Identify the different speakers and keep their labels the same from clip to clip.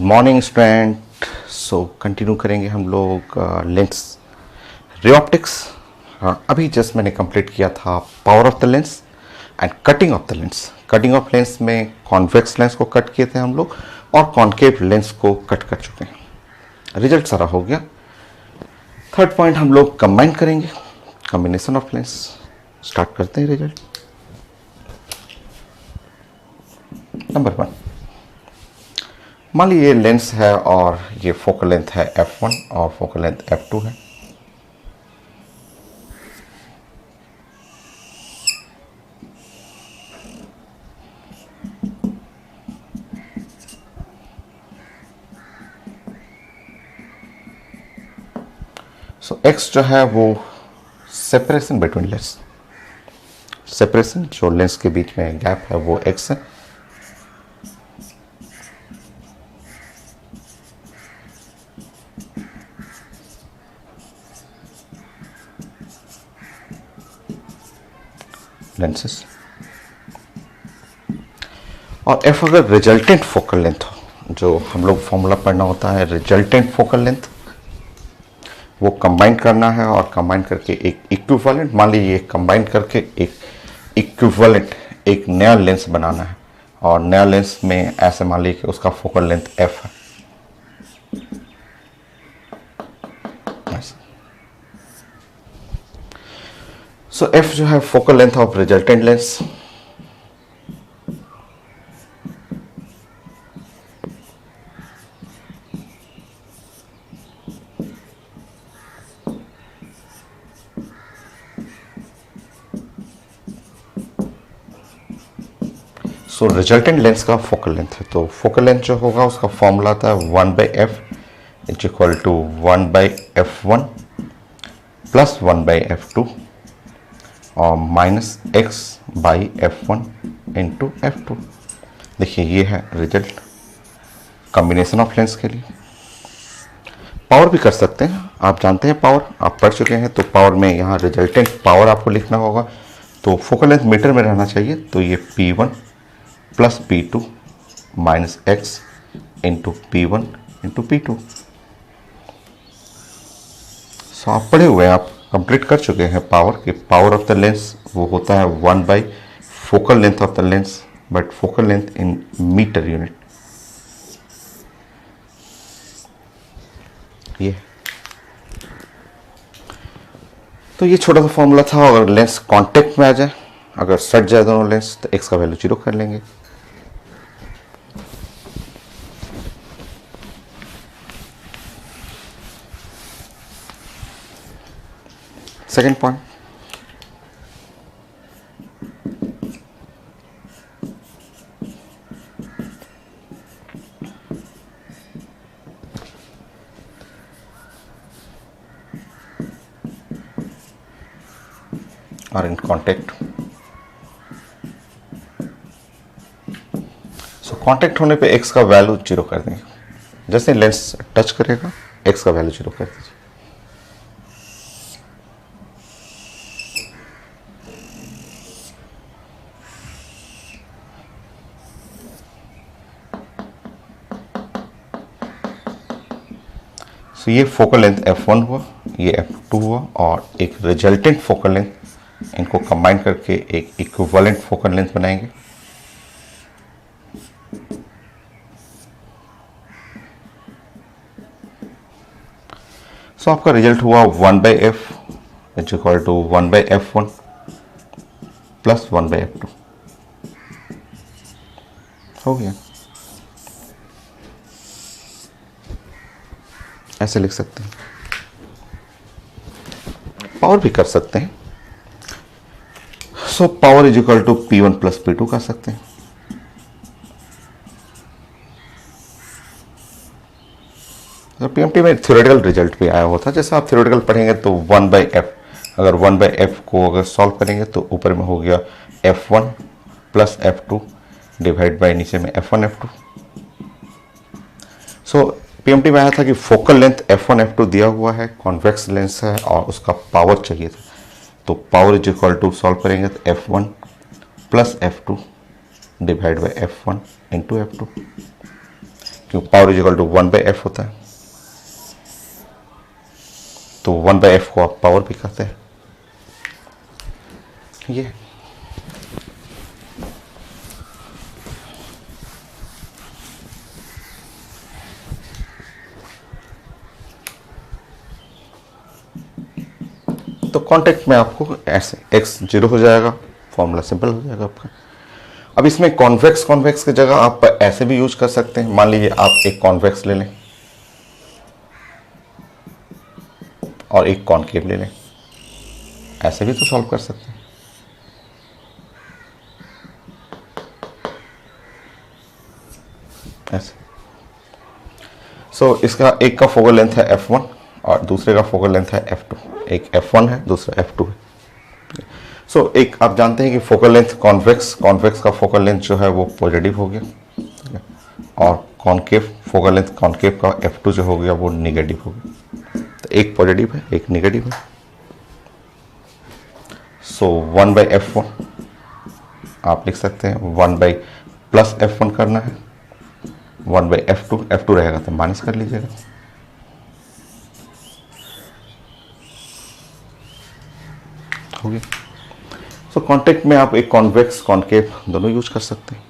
Speaker 1: Morning student. So continue करेंगे हम लोग लेंस रे ऑप्टिक्स। अभी जस्ट मैंने कंप्लीट किया था power of the lens and cutting of the lens. Cutting of lens में कॉन्वेक्स लेंस को कट किए थे हम लोग और कॉन्केव लेंस को कट कर चुके हैं। रिजल्ट सारा हो गया। थर्ड पॉइंट हम लोग कंबाइन करेंगे, कॉम्बिनेशन ऑफ लेंस। स्टार्ट करते हैं रिजल्ट। नंबर 1, मान लीजिए ये लेंस है और ये फोकल लेंथ है f1 और फोकल लेंथ f2 है। सो x जो है वो सेपरेशन बिटवीन लेंस, सेपरेशन जो लेंस के बीच में गैप है वो x है। लेंसेस और f अगर रिजल्टेंट फोकल लेंथ हो, जो हम लोग फॉर्मूला पढ़ना होता है रिजल्टेंट फोकल लेंथ, वो कंबाइन करना है और कंबाइन करके एक इक्विवेलेंट, मान लीजिए कंबाइन करके एक इक्विवेलेंट एक नया लेंस बनाना है और नया लेंस में ऐसे मान लीजिए कि उसका फोकल लेंथ f है। सो f जो है focal length of resultant lens. So resultant lens का फोकल लेंथ है, तो फोकल लेंथ जो होगा उसका फॉर्मूला था 1/f is equal to 1/f1 plus 1/f2 और माइनस x/f1 इंटू f2। देखिए ये है रिजल्ट कॉम्बिनेशन ऑफ लेंस के लिए। पावर भी कर सकते हैं, आप जानते हैं पावर, आप पढ़ चुके हैं। तो पावर में यहाँ रिजल्टेंट पावर आपको लिखना होगा, तो फोकल लेंथ मीटर में रहना चाहिए। तो ये P1 plus P2 minus x into P1 into P2। सो आप पढ़े हुए हैं, आप कंप्लीट कर चुके हैं पावर कि पावर ऑफ द लेंस वो होता है 1 by focal length of the lens, but focal length in meter unit. ये तो ये छोटा सा फॉर्मूला था। अगर लेंस कांटेक्ट में आ जाए, अगर सट जाए दोनों लेंस, तो x का वैल्यू 0 कर लेंगे। सेकेंड पॉइंट, और इन कांटेक्ट। सो कांटेक्ट होने पे x का वैल्यू 0 कर देंगे। जैसे लेंस टच करेगा x का वैल्यू 0 कर दीजिए। तो ये फोकल लेंथ f1 हुआ, ये f2 हुआ और एक रिजल्टेंट फोकल लेंथ, इनको कंबाइन करके एक इक्विवेलेंट फोकल लेंथ बनाएंगे। सो आपका रिजल्ट हुआ 1/f is equal to 1/f1 plus 1/f2। हो गया, ऐसे लिख सकते हैं। पावर भी कर सकते हैं। So power is equal to P1 plus P2 कर सकते हैं। PMT में थ्योरेटिकल रिजल्ट भी आया हुआ था। जैसे आप थ्योरेटिकल पढ़ेंगे तो 1/f, अगर 1/f को अगर सॉल्व करेंगे तो ऊपर में हो गया f1 plus f2 divide by नीचे में f1 f2। सो PMT में आया था कि फोकल लेंथ f1 f2 दिया हुआ है, कॉन्वेक्स लेंस है और उसका पावर चाहिए था। तो power is equal to solve करेंगे तो f1 plus f2 divide by f1 into f2। क्यों power is equal to 1/f होता है, तो 1/f को आप पावर भी कहते हैं। ये तो कॉन्टेक्ट में आपको ऐसे x 0 हो जाएगा, फॉर्मूला सिंपल हो जाएगा आपका। अब इसमें कॉन्वेक्स कॉन्वेक्स की जगह आप ऐसे भी यूज कर सकते हैं। मान लीजिए आप एक कॉन्वेक्स ले लें और एक कॉनकेव ले लें, ऐसे भी तो सॉल्व कर सकते हैं। ऐसे इसका एक का फोकल लेंथ है f1 और दूसरे का फोकल लेंथ है f2। एक f1 है, दूसरा f2 है। एक आप जानते हैं कि फोकल लेंथ कॉन्वेक्स का फोकल लेंथ जो है वो पॉजिटिव हो गया, और कॉनकेव फोकल लेंथ कॉनकेव का f2 जो हो गया वो निगेटिव हो गया। तो एक पॉजिटिव है, एक निगेटिव है। 1/f1 आप लिख सकते हैं 1/+f1 करना है, 1/f2, f2 रहेगा तो माइनस कर लीजिएगा। हो गया। कॉन्टेक्ट में आप एक कॉन्वेक्स कॉनकेव दोनों यूज कर सकते हैं।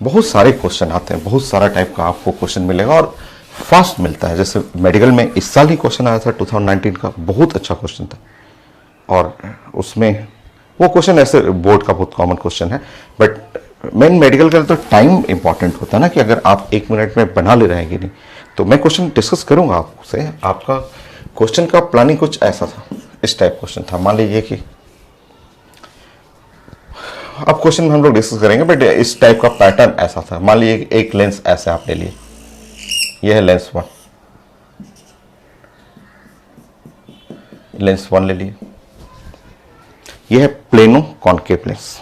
Speaker 1: बहुत सारे क्वेश्चन आते हैं, बहुत सारा टाइप का आपको क्वेश्चन मिलेगा और फास्ट मिलता है। जैसे मेडिकल में इस साल ही क्वेश्चन आया था 2019 का, बहुत अच्छा क्वेश्चन था, और उसमें वो क्वेश्चन ऐसे बोर्ड का बहुत कॉमन क्वेश्चन है, बट मेन मेडिकल का तो टाइम इंपॉर्टेंट होता है ना, कि अगर आप 1 मिनट में बना ले रहे हैं कि नहीं। तो मैं क्वेश्चन डिस्कस करूंगा आपसे। आपका क्वेश्चन का प्लानिंग कुछ ऐसा था, इस टाइप क्वेश्चन था। मान लीजिए कि अब क्वेश्चन हम लोग डिस्कस करेंगे, बट इस टाइप का पैटर्न ऐसा था। मान लीजिए एक लेंस ऐसे आप ले लिए, यह है लेंस 1, लेंस 1 ले लिए। यह है प्लेनो कॉनकेव लेंस।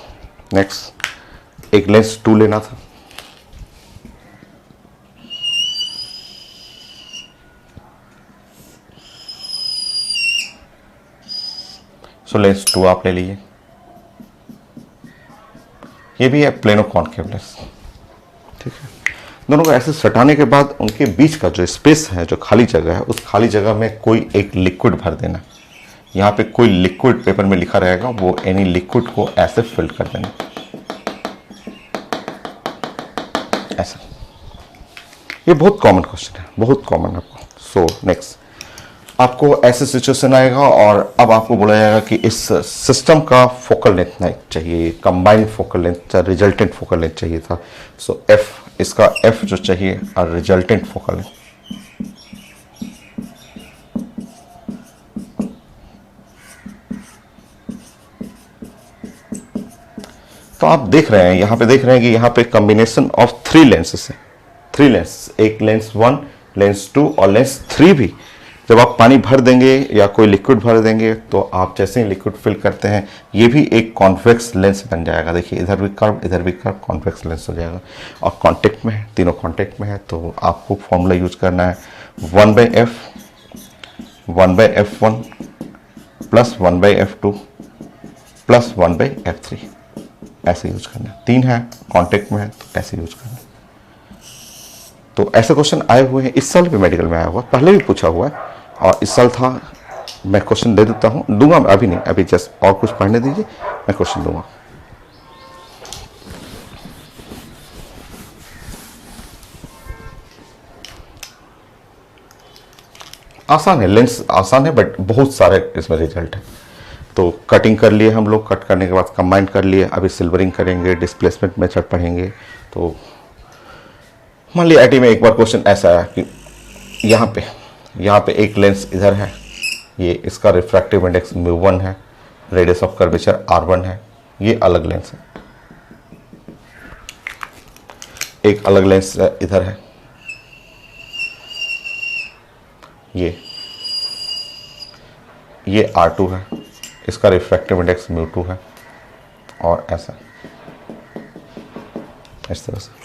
Speaker 1: नेक्स्ट एक लेंस 2 लेना था, लेंस 2 आप ले लीजिए। ये भी है प्लेनो कॉनकेव लेंस, ठीक है। दोनों को ऐसे सटाने के बाद उनके बीच का जो स्पेस है, जो खाली जगह है, उस खाली जगह में कोई एक लिक्विड भर देना। यहाँ पे कोई लिक्विड पेपर में लिखा रहेगा, वो एनी लिक्विड को ऐसे फिल कर देना, ऐसा। ये बहुत कॉमन क्वेश्चन है, बहुत कॉमन आपको। नेक्स्ट आपको ऐसे सिचुएशन आएगा और अब आपको बोला जाएगा कि इस सिस्टम का फोकल लेंथ नहीं चाहिए, combined focal length, resultant focal length चाहिए था। एफ, इसका एफ जो चाहिए और रिजल्टेंट फोकल लेंथ। तो आप देख रहे हैं, यहां पे देख रहे हैं कि यहां पे कॉम्बिनेशन ऑफ 3 लेंसेस है, 3 लेंस, एक लेंस 1, लेंस 2 और लेंस 3 भी। जब आप पानी भर देंगे या कोई लिक्विड भर देंगे, तो आप जैसे ही लिक्विड फिल करते हैं, ये भी एक कॉन्वेक्स लेंस बन जाएगा। देखिए इधर भी कर्व, इधर भी कर्व, कॉन्वेक्स लेंस हो जाएगा। और कांटेक्ट में है, तीनों कांटेक्ट में है, तो आपको फॉर्मूला यूज करना है 1/f, 1/f1 plus 1/f2 plus 1/f3, ऐसे यूज करना है। 3 है, कांटेक्ट में है, तो ऐसे यूज करना है। तो ऐसे क्वेश्चन आए हुए हैं, इस साल भी मेडिकल में आया हुआ, पहले भी पूछा हुआ है, और इस साल था। मैं क्वेश्चन दे देता हूं, दूंगा अभी नहीं, अभी जस्ट और कुछ पढ़ने दीजिए, मैं क्वेश्चन दूंगा। आसान है, लेंस आसान है, बट बहुत सारे इसमें रिजल्ट है। तो कटिंग कर लिए हम लोग, कट करने के बाद कंबाइन कर लिए, अभी सिल्वरिंग करेंगे, डिस्प्लेसमेंट मेथड पढ़ेंगे। तो मान लिया आईटी में एक बार क्वेश्चन ऐसा आया कि यहाँ पे एक लेंस इधर है, ये इसका रिफ्रैक्टिव इंडेक्स μ1 है, रेडियस ऑफ कर्वेचर r1 है, ये अलग लेंस है। एक अलग लेंस इधर है, ये r2 है, इसका रिफ्रैक्टिव इंडेक्स μ2 है, और ऐसा इस तरह से।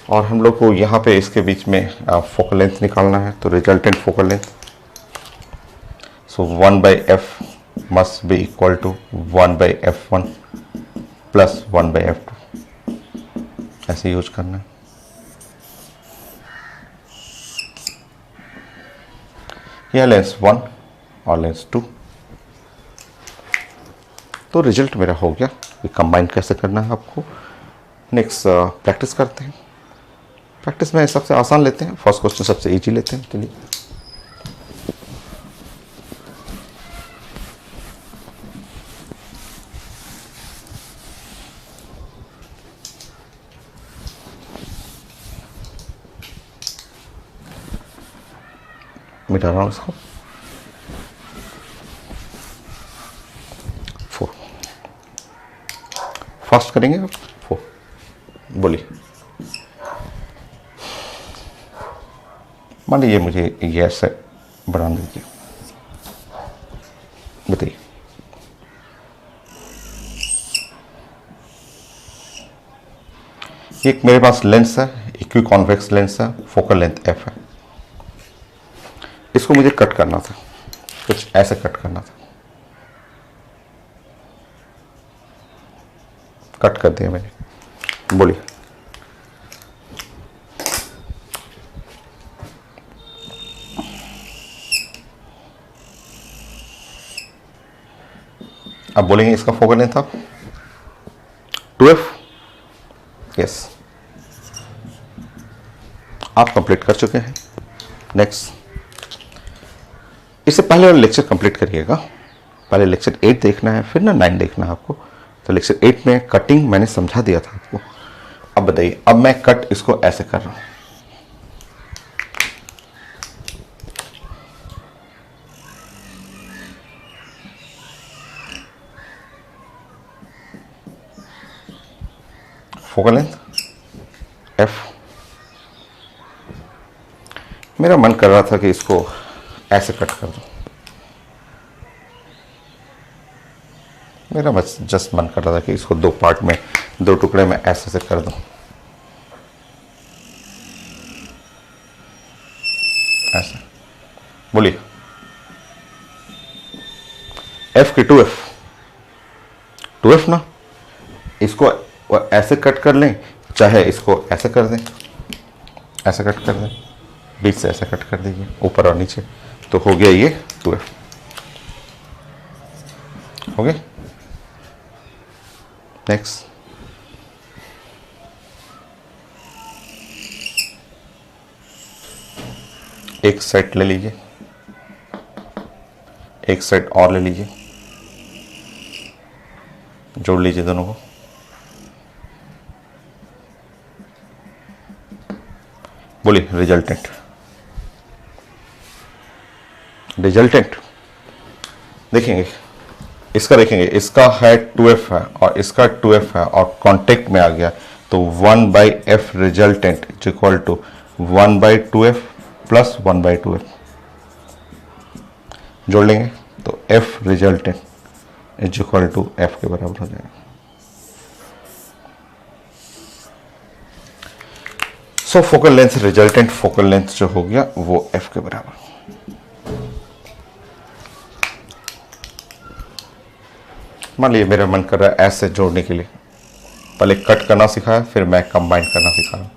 Speaker 1: और हम लोग को यहाँ पे इसके बीच में फोकल लेंथ निकालना है, तो resultant focal length, 1/f must be equal to 1/f1 plus 1/f2। ऐसे यूज करना है। यह लेंस 1 और लेंस 2। तो रिजल्ट मेरा हो गया। ये कंबाइन कैसे करना है आपको नेक्स्ट प्रैक्टिस करते हैं। प्रैक्टिस में सबसे आसान लेते हैं, फर्स्ट क्वेश्चन सबसे इजी लेते हैं। चलिए मिटा रहा हूँ इसको। 4 फास्ट करेंगे आप। 4 बोलिए। मान लीजिए मुझे ये ऐसे बढ़ाने दीजिए, बताइए। एक मेरे पास लेंस है, इक्वी कॉन्वेक्स लेंस है, फोकल लेंथ f है। इसको मुझे कट करना था, कुछ ऐसे कट करना था। कट कर दिया मैंने, बोलिए। अब बोलेंगे इसका फोकल लेंथ था 2f। यस, आप कंप्लीट कर चुके हैं। नेक्स्ट, इससे पहले वाला लेक्चर कंप्लीट करिएगा। पहले लेक्चर 8 देखना है, फिर ना 9 देखना है आपको। तो लेक्चर 8 में कटिंग मैंने समझा दिया था आपको। अब बताइए, अब मैं कट इसको ऐसे कर रहा हूं। Focal length f। मेरा मन कर रहा था कि इसको ऐसे कट कर दूं। मेरा बस जस्ट मन कर रहा था कि इसको 2 पार्ट में, 2 टुकड़े में ऐसे से कर दूं। ऐसे बोलिए। f की 2f ना, इसको ऐसे कट कर लें, चाहे इसको ऐसे कर दें, ऐसे कट कर दें, बीच से ऐसे कट कर दीजिए, ऊपर और नीचे। तो हो गया ये 2f। हो गया। नेक्स्ट, एक साइड ले लीजिए, एक साइड और ले लीजिए, जोड़ लीजिए दोनों को। बोलिए रिजल्टेंट। रिजल्टेंट देखेंगे, इसका देखेंगे, इसका है 2f है और इसका 2f है और कांटेक्ट में आ गया, तो 1/f resultant is equal to 1/2f plus 1/2f। जोड़ लेंगे तो f resultant is equal to f के बराबर हो जाएगा। So focal length, resultant focal length जो हो गया वो f के बराबर। मान लीजिए मेरा मन कर रहा है ऐसे जोड़ने के लिए, पहले कट करना सिखाया, फिर मैं कंबाइन करना सिखा रहा हूं।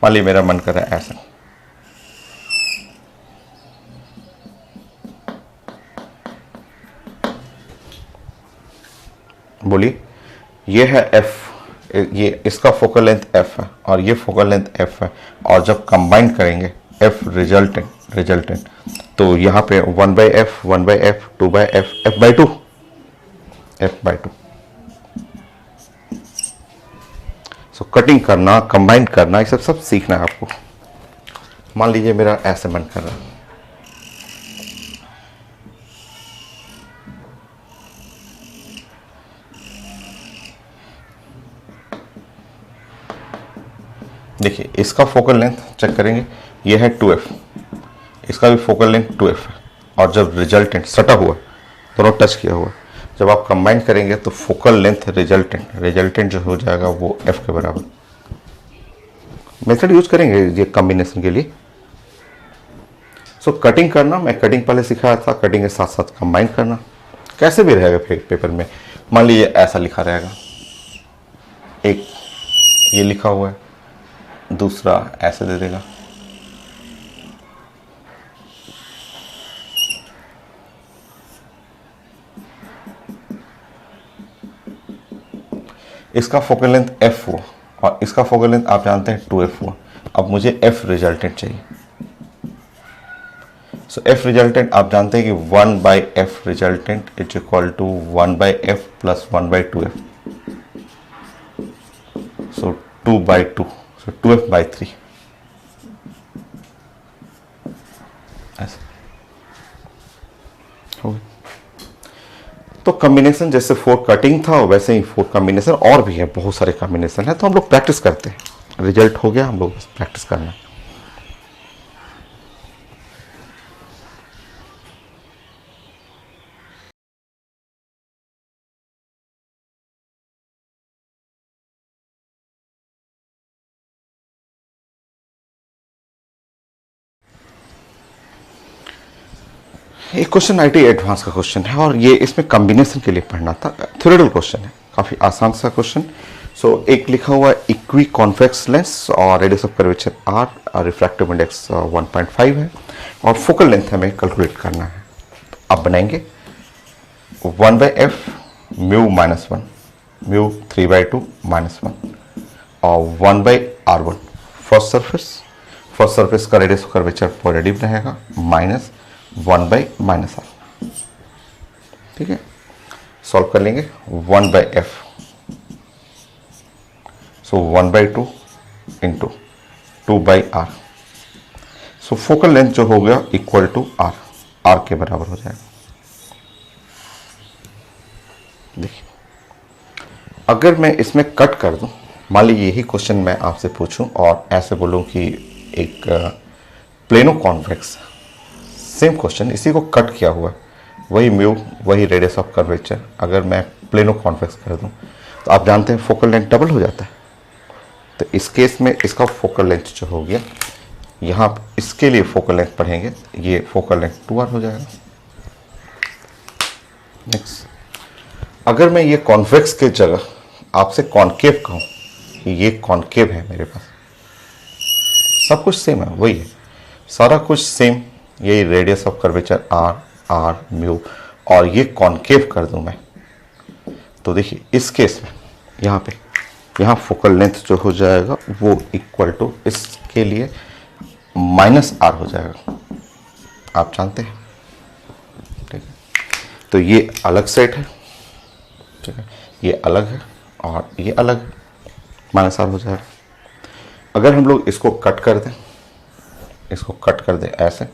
Speaker 1: मान लीजिए मेरा मन कर रहा है ऐसे, बोलिए। ये है f, ये इसका फोकल लेंथ f है और ये फोकल लेंथ f है, और जब कंबाइन करेंगे f रिजल्टेंट, तो यहाँ पे 1/f 1/f 2/f f/2 f/2। सो कटिंग करना, कंबाइन करना, ये सब सीखना है आपको। मान लीजिए मेरा ऐसे मन कर रहा है, देखिए इसका फोकल लेंथ चेक करेंगे, ये है 2f, इसका भी फोकल लेंथ 2f है, और जब रिजल्टेंट सटा हुआ, दोनों टच किया हुआ, जब आप कंबाइन करेंगे तो फोकल लेंथ रिजल्टेंट जो हो जाएगा वो f के बराबर। मेथड यूज करेंगे ये कॉम्बिनेशन के लिए। सो कटिंग करना, मैं कटिंग पहले सिखाया था, कटिंग के साथ साथ कंबाइन करना कैसे भी रहेगा पेपर में। मान लीजिए ऐसा लिखा रहेगा, एक ये लिखा हुआ है, दूसरा ऐसे दे देगा। इसका फोकल लेंथ f हुआ और इसका फोकल लेंथ आप जानते हैं 2f हुआ। अब मुझे f रिजल्टेंट चाहिए। सो f रिजल्टेंट आप जानते हैं कि 1/f resultant is equal to 1/f plus 1/2f। So 2/2, so 2f/3 ऐसे हो गया। तो कॉम्बिनेशन जैसे 4 कटिंग था वैसे ही 4 कॉम्बिनेशन और भी है, बहुत सारे कॉम्बिनेशन है। तो हम लोग प्रैक्टिस करते हैं। रिजल्ट हो गया, हम लोग प्रैक्टिस करना है। एक क्वेश्चन आईटी एडवांस का क्वेश्चन है और ये इसमें कॉम्बिनेशन के लिए पढ़ना था। थ्योरेटिकल क्वेश्चन है, काफ़ी आसान सा क्वेश्चन। सो एक लिखा हुआ इक्वी कॉन्वेक्स लेंस और रेडियस ऑफ कर्वेचर आर और रिफ्रैक्टिव इंडेक्स 1.5 है और फोकल लेंथ हमें कैलकुलेट करना है। तो आप बनाएंगे 1/f म्यू -1 म्यू 3/2 -1 और 1/r1 फर्स्ट सरफेस का रेडियस ऑफ कर्वेचर पॉजिटिव रहेगा माइनस 1/-r। ठीक है, सॉल्व कर लेंगे 1/f। सो 1/2 इंटू 2/r। सो फोकल लेंथ जो हो गया इक्वल टू r के बराबर हो जाएगा। देखिए, अगर मैं इसमें कट कर दूं, मान लीजिए यही क्वेश्चन मैं आपसे पूछूं और ऐसे बोलूं कि एक प्लेनो कॉन्वेक्स, सेम क्वेश्चन, इसी को कट किया हुआ है, वही म्यू वही रेडियस ऑफ कर्वेचर, अगर मैं प्लेनो कॉन्वेक्स कर दूं तो आप जानते हैं फोकल लेंथ डबल हो जाता है। तो इस केस में इसका फोकल लेंथ जो हो गया, यहाँ इसके लिए फोकल लेंथ पढ़ेंगे, ये फोकल लेंथ 2r हो जाएगा। नेक्स्ट, अगर मैं ये कॉन्वेक्स के जगह आपसे कॉनकेव कहूँ, ये कॉनकेव है मेरे पास, सब कुछ सेम है, वही है, सारा कुछ सेम, यही radius of curvature r mu, और ये कॉनकेव कर दूं मैं, तो देखिए इस केस में यहाँ फोकल लेंथ जो हो जाएगा वो इक्वल टू इसके लिए -r हो जाएगा, आप जानते हैं। ठीक है, तो ये अलग सेट है, ठीक है, ये अलग है और ये अलग है, -r हो जाएगा। अगर हम लोग इसको कट कर दें, ऐसे,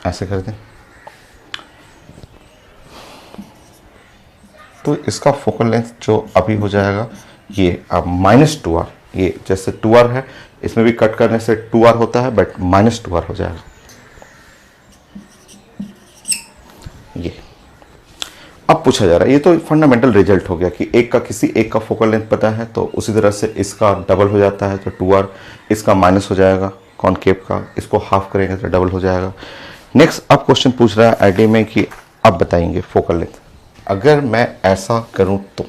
Speaker 1: ऐसे कर दें, तो इसका फोकल लेंथ जो अभी हो जाएगा ये अब -2r, ये जैसे 2r है, इसमें भी कट करने से 2r होता है बट -2r हो जाएगा। ये अब पूछा जा रहा है, ये तो फंडामेंटल रिजल्ट हो गया कि किसी एक का फोकल लेंथ पता है तो उसी तरह से इसका डबल हो जाता है, तो 2r इसका माइनस हो जाएगा, कॉनकेव का इसको हाफ करेंगे तो डबल हो जाएगा। नेक्स्ट, अब क्वेश्चन पूछ रहा है आईडी में कि अब बताएंगे फोकल लेंथ, अगर मैं ऐसा करूं तो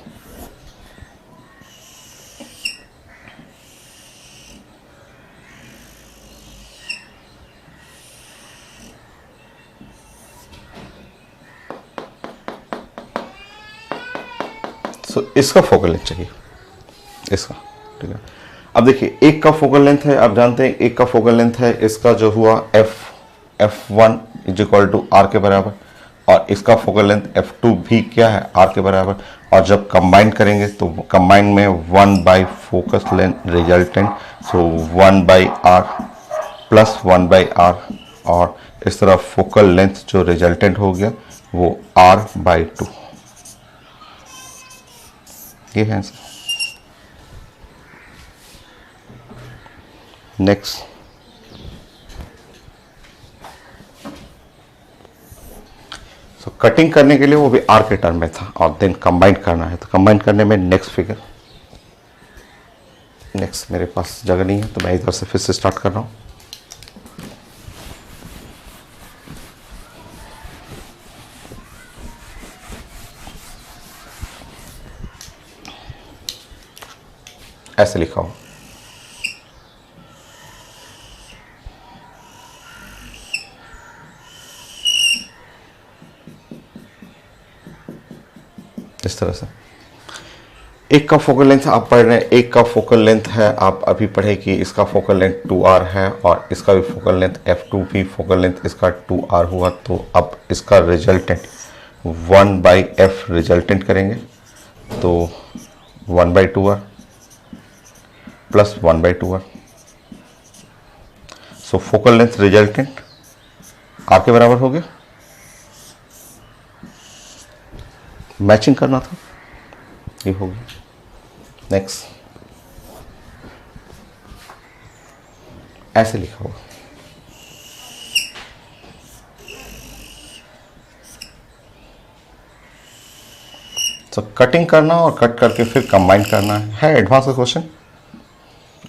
Speaker 1: इसका फोकल लेंथ चाहिए, इसका। ठीक है, अब देखिए एक का फोकल लेंथ है, आप जानते हैं एक का फोकल लेंथ है, इसका जो हुआ f1 is equal to r के बराबर, और इसका फोकल लेंथ f2 भी क्या है, r के बराबर, और जब कंबाइन करेंगे तो कंबाइन में 1 फोकस लेंथ रिजल्टेंट, सो 1/r प्लस 1/r, और इस तरह फोकल लेंथ जो रिजल्टेंट हो गया वो r/2। ये है आंसर। नेक्स्ट, सो कटिंग करने के लिए वो भी आर के टर्म में था और देन कंबाइन करना है, तो कंबाइन करने में नेक्स्ट फिगर, नेक्स्ट मेरे पास जगह नहीं है तो मैं इधर से फिर से स्टार्ट कर रहा हूँ। ऐसे लिखा हो। इस तरह से एक का फोकल लेंथ आप पढ़ रहे हैं, एक का फोकल लेंथ है आप अभी पढ़े कि इसका फोकल लेंथ 2r है और इसका भी फोकल लेंथ f2 भी फोकल लेंथ इसका 2r हुआ। तो अब इसका रिजल्टेंट 1/f रिजल्टेंट करेंगे तो 1/2r प्लस 1/2r। सो फोकल लेंथ रिजल्टेंट r के बराबर हो गया। मैचिंग करना था, ये हो गया। नेक्स्ट ऐसे लिखा हुआ। तो कटिंग करना और कट करके फिर कंबाइन करना है एडवांस का क्वेश्चन,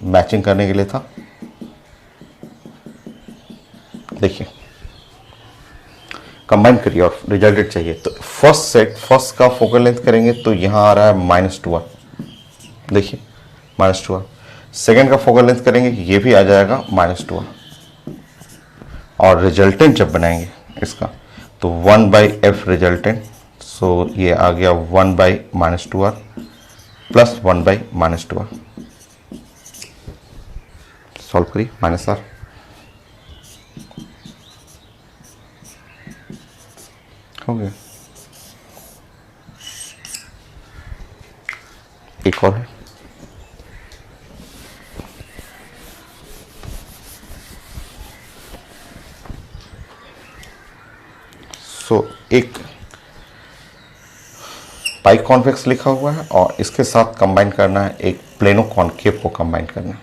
Speaker 1: मैचिंग करने के लिए था। देखिए कंबाइन करिए और रिजल्टेड चाहिए। तो फर्स्ट सेट, फर्स्ट का फोकल लेंथ करेंगे तो यहां आ रहा है -2r, देखिए -2r। सेकेंड का फोकल लेंथ करेंगे ये भी आ जाएगा -2r। और रिजल्टेंट जब बनाएंगे इसका तो 1/f रिजल्टेंट। सो ये आ गया 1/-2r प्लस 1/-2r। सॉल्व करिए, -r हो गया। एक और है, एक पाई कॉन्वेक्स लिखा हुआ है और इसके साथ कंबाइन करना है एक प्लेनो कॉन्केव को कंबाइन करना है।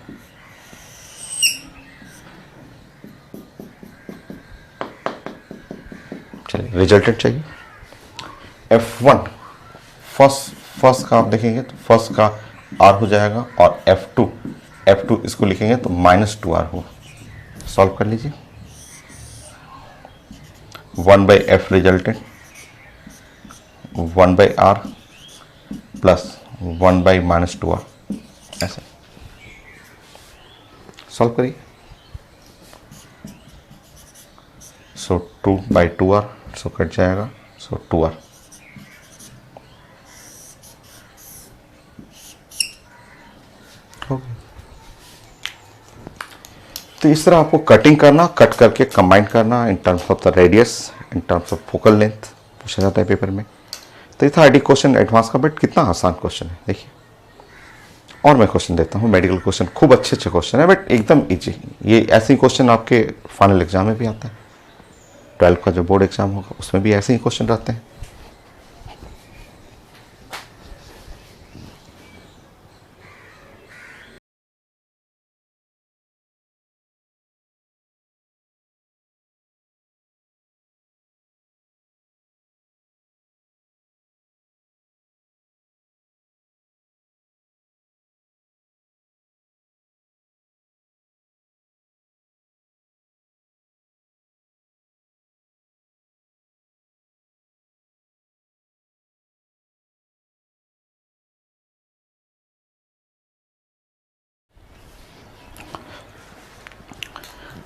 Speaker 1: चलिए रिजल्टेंट चाहिए। F1 फर्स्ट का आप देखेंगे तो फर्स्ट का R हो जाएगा और F2 इसको लिखेंगे तो -2R हो। सॉल्व कर लीजिए। 1/f resultant 1/r plus 1/-2r ऐसे सॉल्व करिए। सो 2/2r सो कट जाएगा, सो 2r। तो इस तरह आपको कटिंग करना, कट करके कंबाइन करना in terms of the radius, in terms of focal length पूछा जाता है पेपर में। तो ये था आईडी क्वेश्चन एडवांस का, बट कितना आसान क्वेश्चन है देखिए। और मैं क्वेश्चन देता हूँ मेडिकल क्वेश्चन, खूब अच्छे क्वेश्चन है बट एकदम इजी। ये ऐसे ही क्वेश्चन आपके फाइनल एग्जाम में भी आता है, 12 का जो बोर्ड एग्जाम होगा उसमें भी ऐसे ही क्वेश्चन रहते हैं।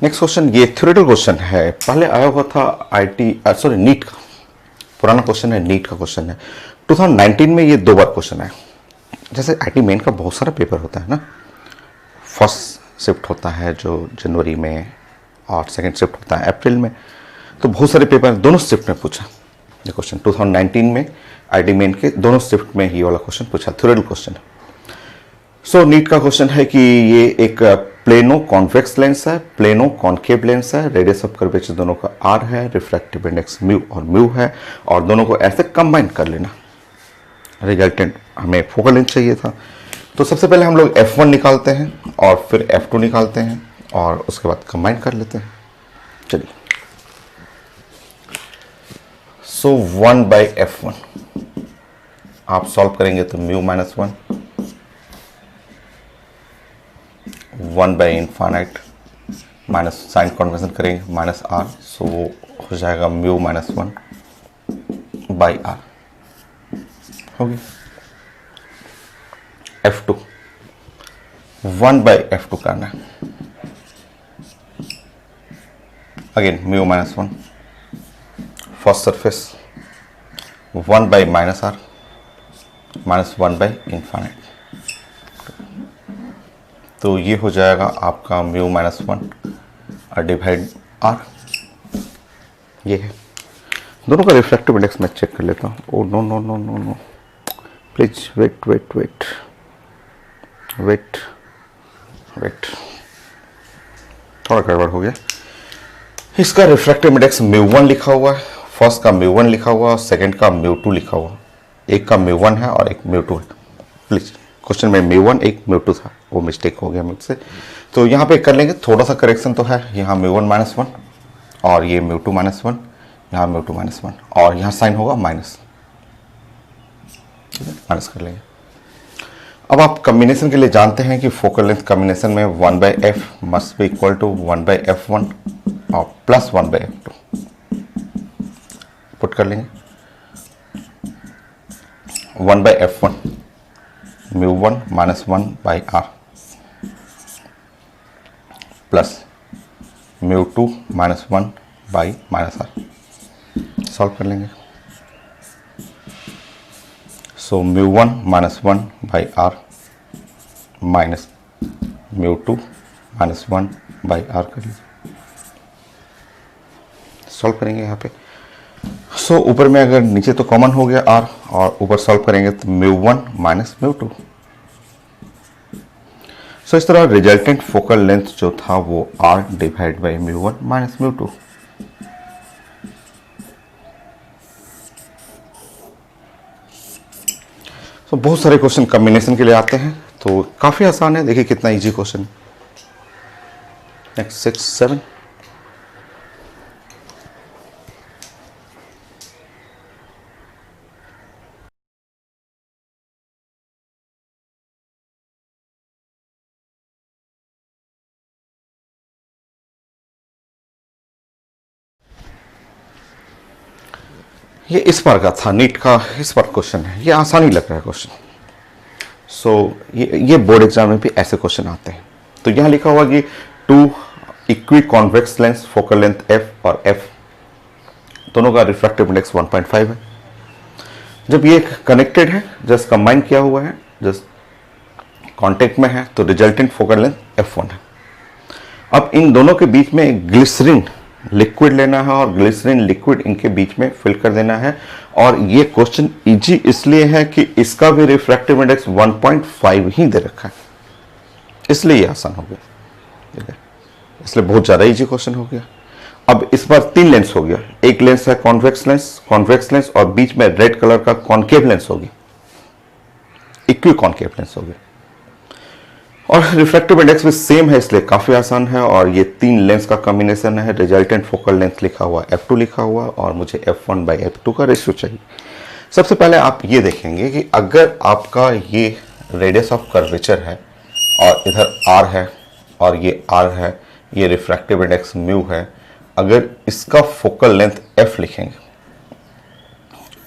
Speaker 1: नेक्स्ट क्वेश्चन, ये थ्योरेटिकल क्वेश्चन है, पहले आया हुआ था नीट का, पुराना क्वेश्चन है, नीट का क्वेश्चन है। 2019 में ये 2 बार क्वेश्चन है। जैसे आईटी मेन का बहुत सारा पेपर होता है ना, फर्स्ट शिफ्ट होता है जो जनवरी में और सेकंड शिफ्ट होता है अप्रैल में, तो बहुत सारे पेपर दोनों शिफ्ट में पूछा ये क्वेश्चन। 2019 में आईटी मेन के दोनों शिफ्ट में ही वाला क्वेश्चन पूछा, थ्योरेटिकल क्वेश्चन है। सो नीट का क्वेश्चन है कि ये एक प्लेनो कॉन्वेक्स लेंस है, प्लेनो कॉन्केव लेंस है, रेडियस ऑफ कर्वेचर दोनों का r है, रिफ्रैक्टिव इंडेक्स म्यू और म्यू है, और दोनों को ऐसे कंबाइन कर लेना। रिजल्टेंट हमें फोकल लेंथ चाहिए था, तो सबसे पहले हम लोग F1 निकालते हैं और फिर F2 निकालते हैं और उसके बाद कंबाइन कर लेते हैं। चलिए, सो 1/F1 आप सॉल्व करेंगे तो म्यू -1, 1/इनफाइनाइट माइनस साइन कन्वर्जन करेंगे -r, सो वो हो जाएगा म्यू -1/r होगी। F2 1/f2 करना है। Again mu minus 1, first surface 1/-r minus 1/∞। तो ये हो जाएगा आपका म्यू माइनस 1 और डिवाइड r। ये है दोनों का रिफ्रैक्टिव इंडेक्स। मैं चेक कर लेता हूँ। Oh no no no no no, please wait wait wait wait wait, थोड़ा गड़बड़ हो गया। इसका रिफ्रैक्टिव इंडेक्स μ1 लिखा हुआ है, फर्स्ट का μ1 लिखा हुआ है और सेकंड का μ2 लिखा हुआ है। एक का μ1 है और एक μ2 है। प्लीज क्वेश्चन में μ1 एक μ2 था, वो मिस्टेक हो गया मुझसे। तो यहाँ पे कर लेंगे, थोड़ा सा करेक्शन तो है। यहाँ μ1 माइनस 1 और ये μ2 माइनस 1, यहाँ μ2 माइनस 1 और यहाँ साइन होगा माइनस, माइनस कर लेंगे। अब आप कॉम्बिनेशन के लिए जानते हैं कि फोकल लेंथ कॉम्बिनेशन में 1/f must be equal to 1/f1 और प्लस 1/f2 पुट कर लेंगे। 1/f1 μ1 minus 1/r plus μ2 minus 1/-r। Solve कर लेंगे। सो μ1 minus 1/r minus μ2 minus 1/r कर लीजिए। सॉल्व करेंगे यहाँ पे। सो ऊपर में अगर नीचे तो कॉमन हो गया r और ऊपर सॉल्व करेंगे तो μ1 माइनस μ2। सो इस तरह रिजल्टेंट फोकल लेंथ जो था वो r डिवाइड बाई μ1 माइनस μ2। तो बहुत सारे क्वेश्चन कॉम्बिनेशन के लिए आते हैं, तो काफी आसान है। देखिए कितना इजी क्वेश्चन। नेक्स्ट 6, 7। ये इस बार का था, नीट का इस बार क्वेश्चन है। ये आसानी लग रहा है क्वेश्चन। सो ये बोर्ड एग्जाम में भी ऐसे क्वेश्चन आते हैं। तो यहाँ लिखा हुआ कि 2 equi convex lens focal length f और f दोनों का रिफ्रैक्टिव इंडेक्स 1.5 है। जब ये कनेक्टेड है, जस्ट कंबाइन किया हुआ है, जस्ट कांटेक्ट में है, तो रिजल्टेंट फोकल लेंथ f1 है। अब इन दोनों के बीच में एक ग्लिसरीन लिक्विड लेना है और ग्लिसरीन लिक्विड इनके बीच में फिल कर देना है। और ये क्वेश्चन इजी इसलिए है कि इसका भी रिफ्रैक्टिव इंडेक्स 1.5 ही दे रखा है, इसलिए ये आसान हो गया। ठीक है, इसलिए बहुत ज्यादा इजी क्वेश्चन हो गया। अब इस बार 3 लेंस हो गया। एक लेंस है कॉन्वेक्स लेंस और बीच में रेड कलर का कॉन्केव लेंस होगी, इक्वी कॉन्केव लेंस होगी। और रिफ्रैक्टिव इंडेक्स भी सेम है, इसलिए काफी आसान है। और ये 3 लेंस का कॉम्बिनेशन है। रिजल्टेंट फोकल लेंथ लिखा हुआ, f2 लिखा हुआ और मुझे f1/f2 का रेशियो चाहिए। सबसे पहले आप ये देखेंगे कि अगर आपका ये रेडियस ऑफ कर्वेचर है और इधर r है और ये r है, ये रिफ्रैक्टिव इंडेक्स म्यू है, अगर इसका फोकल लेंथ f लिखेंगे,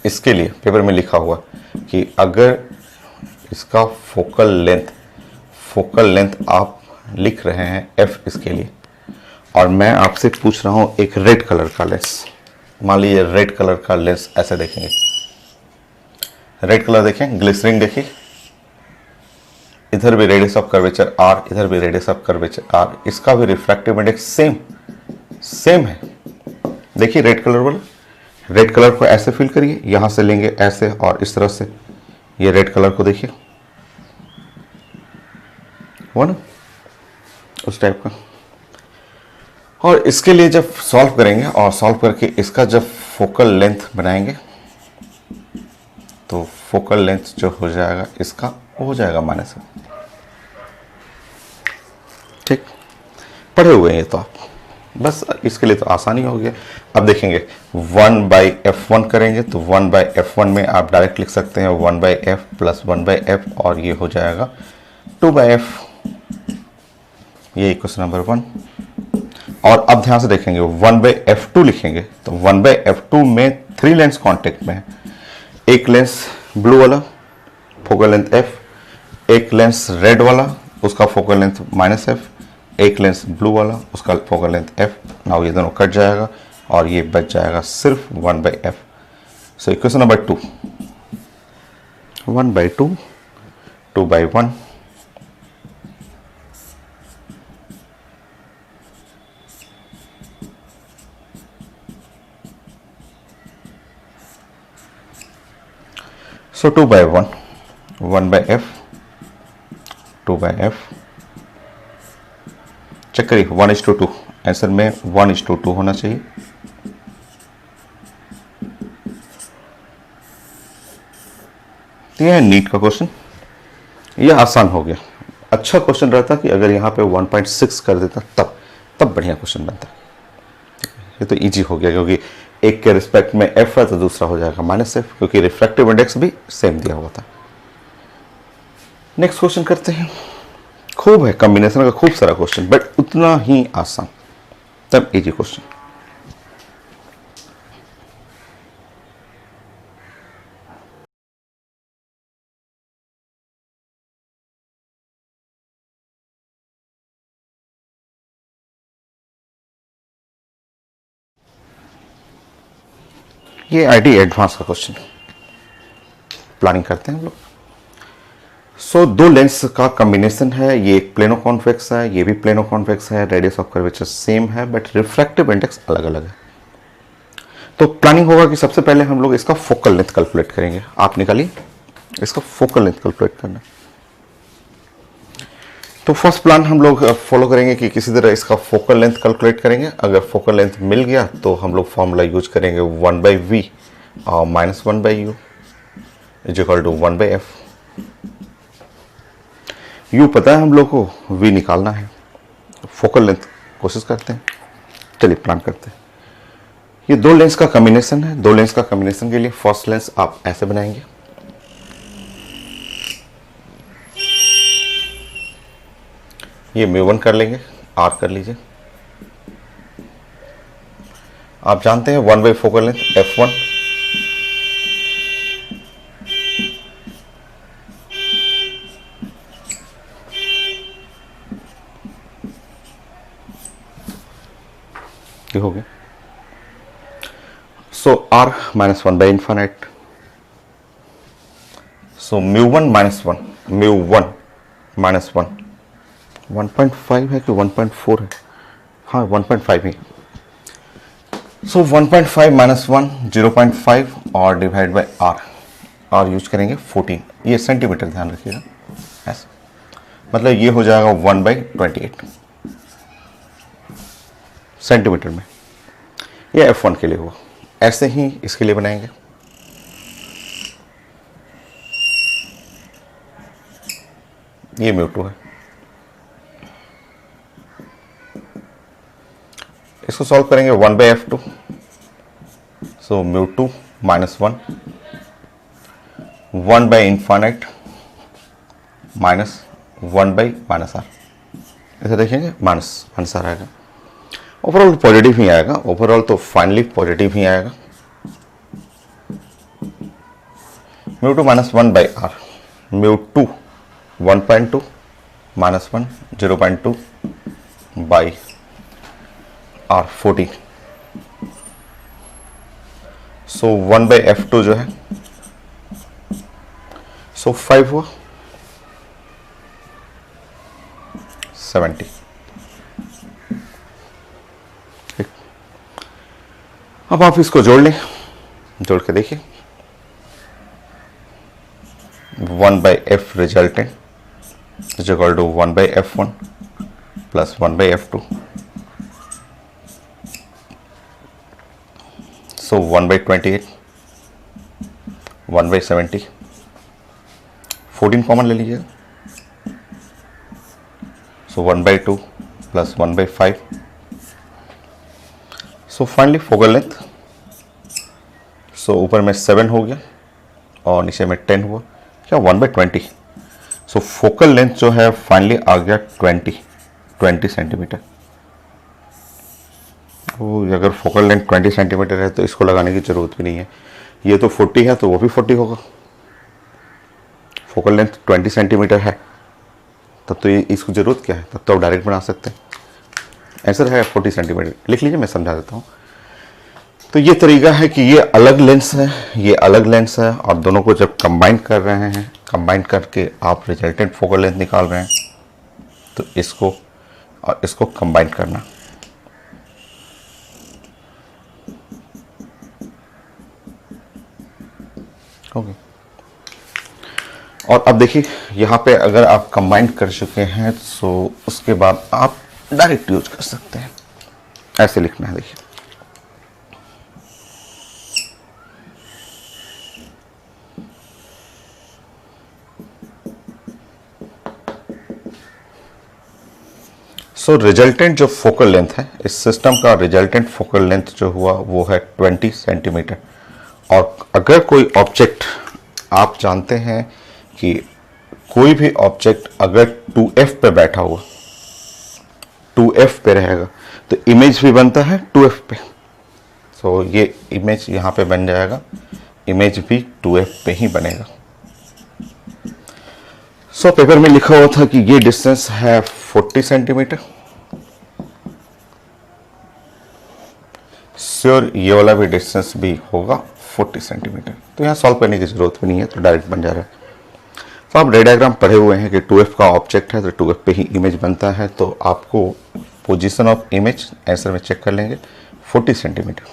Speaker 1: इसके लिए पेपर में लिखा हुआ कि अगर इसका फोकल लेंथ आप लिख रहे हैं f इसके लिए, और मैं आपसे पूछ रहा हूं एक रेड कलर का लेंस, मान लीजिए रेड कलर का लेंस ऐसे देखेंगे। रेड कलर देखें, ग्लिसरीन देखिए, इधर भी रेडियस ऑफ कर्वेचर r, इधर भी रेडियस ऑफ कर्वेचर r, इसका भी रिफ्रैक्टिव इंडेक्स सेम है। देखिए रेड कलर वाला, रेड कलर को ऐसे फिल करिए, यहां से लेंगे ऐसे और इस तरह से, ये रेड कलर को देखिए, वो ना उस टाइप का। और इसके लिए जब सॉल्व करेंगे और सॉल्व करके इसका जब फोकल लेंथ बनाएंगे तो फोकल लेंथ जो हो जाएगा इसका वो हो जाएगा -1। ठीक, पढ़े हुए हैं तो आप, बस इसके लिए तो आसानी हो गया। अब देखेंगे 1/f1 करेंगे तो 1/f1 में आप डायरेक्ट लिख सकते हैं 1/f प्लस 1/f और ये हो जाएगा 2/f। ये क्वेश्चन नंबर 1। और अब ध्यान से देखेंगे 1/f2 लिखेंगे तो 1/f2 में 3 लेंस कांटेक्ट में है। एक लेंस ब्लू वाला फोकल लेंथ f, एक लेंस रेड वाला उसका फोकल लेंथ -f, एक लेंस ब्लू वाला उसका फोकल लेंथ f। नाउ ये दोनों कट जाएगा और ये बच जाएगा सिर्फ 1/f। So equation number 2, 1/2, 2/1, so 2/1, 1/f, 2/f। Check करिए 1:2, आंसर में 1:2 होना चाहिए। तो यह है नीट का क्वेश्चन, यह आसान हो गया। अच्छा क्वेश्चन रहता कि अगर यहाँ पे 1.6 कर देता तब बढ़िया क्वेश्चन बनता। ये तो इजी हो गया क्योंकि एक के रिस्पेक्ट में f है तो दूसरा हो जाएगा -f, क्योंकि रिफ्रैक्टिव इंडेक्स भी सेम दिया हुआ था। नेक्स्ट क्वेश्चन करते हैं। खूब है कॉम्बिनेशन का, खूब सारा क्वेश्चन, बट उतना ही आसान, तब इजी क्वेश्चन। ये आईडी एडवांस का क्वेश्चन, प्लानिंग करते हैं हम लोग। सो दो लेंस का कॉम्बिनेशन है, ये एक प्लेनो कॉन्वेक्स है, ये भी प्लेनो कॉन्वेक्स है, रेडियस ऑफ कर्वेचर सेम है, बट रिफ्रैक्टिव इंडेक्स अलग अलग है। तो प्लानिंग होगा कि सबसे पहले हम लोग इसका फोकल लेंथ कैलकुलेट करेंगे। आप निकालिए, इसका फोकल लेंथ कैलकुलेट करना। तो फर्स्ट प्लान हम लोग फॉलो करेंगे कि किसी तरह इसका फोकल लेंथ कैलकुलेट करेंगे। अगर फोकल लेंथ मिल गया तो हम लोग फॉर्मूला यूज करेंगे 1/v और -1/u is equal to 1/f। u पता है हम लोग को, v निकालना है, फोकल लेंथ कोशिश करते हैं। चलिए प्लान करते हैं। ये दो लेंस का कॉम्बिनेशन है। दो लेंस का कॉम्बिनेशन के लिए फर्स्ट लेंस आप ऐसे बनाएंगे, ये μ1 कर लेंगे, r कर लीजिए। आप जानते हैं 1/4 फोकल लेंथ f1, ये हो गया। सो r -1/∞, सो μ1 -1 1.5 है कि 1.4 है, हाँ 1.5 ही। सो 1.5 -1 0.5 और डिवाइड बाय r यूज करेंगे 14, ये सेंटीमीटर ध्यान रखिएगा ऐसा, मतलब ये हो जाएगा 1/28 सेंटीमीटर में। ये f1 के लिए हुआ। ऐसे ही इसके लिए बनाएंगे। ये μ2 है, इसको सॉल्व करेंगे 1/f2, सो μ2 -1 1/∞ -1/-r, ऐसे देखेंगे माइनस आ आएगा। ओवरऑल पॉजिटिव ही आएगा, ओवरऑल तो फाइनली पॉजिटिव ही आएगा। μ2 -1/r, μ2 1.2 -1 0.2 by r 14, so 1/f2 जो है सो 5 हुआ 70। अब आप इसको जोड़ लें, जोड़ के देखिए 1/f resultant is equal to 1/f1 plus 1/f2, so 1/28 1/70, 14 common ले लीजिएगा, so 1/2 plus 1/5, so finally focal length, so ऊपर में 7 हो गया और नीचे में 10 हुआ, क्या 1/20, सो फोकल लेंथ जो है फाइनली आ गया 20 सेंटीमीटर। तो अगर फोकल लेंथ 20 सेंटीमीटर है तो इसको लगाने की जरूरत भी नहीं है, ये तो 40 है तो वो भी 40 होगा। फोकल लेंथ 20 सेंटीमीटर है तब तो ये इसको ज़रूरत क्या है, तब तो आप डायरेक्ट बना सकते हैं। आंसर है 40 सेंटीमीटर। लिख लीजिए, मैं समझा देता हूँ। तो ये तरीका है कि ये अलग लेंस है, ये अलग लेंस है, और दोनों को जब कंबाइन कर रहे हैं, कंबाइन करके आप रिजल्टेंट फोकल लेंथ निकाल रहे हैं, तो इसको और इसको कंबाइन करना। ओके। और अब देखिए यहाँ पे अगर आप कंबाइन कर चुके हैं तो उसके बाद आप डायरेक्ट यूज कर सकते हैं। ऐसे लिखना है, देखिए। सो रिजल्टेंट जो फोकल लेंथ है, इस सिस्टम का रिजल्टेंट फोकल लेंथ जो हुआ वो है 20 सेंटीमीटर। और अगर कोई ऑब्जेक्ट, आप जानते हैं कि कोई भी ऑब्जेक्ट अगर 2f पे बैठा हुआ, 2f पे रहेगा, तो इमेज भी बनता है 2f पे। सो ये इमेज यहाँ पे बन जाएगा, इमेज भी 2f पे ही बनेगा। सो पेपर में लिखा हुआ था कि ये डिस्टेंस है 40 सेंटीमीटर। श्योर ये वाला भी डिस्टेंस भी होगा 40 सेंटीमीटर। तो यहाँ सॉल्व करने की जरूरत भी नहीं है, तो डायरेक्ट बन जा रहा है। तो आप रे डायग्राम पढ़े हुए हैं कि 2f का ऑब्जेक्ट है तो 2f पे ही इमेज बनता है। तो आपको पोजीशन ऑफ इमेज आंसर में चेक कर लेंगे, 40 सेंटीमीटर।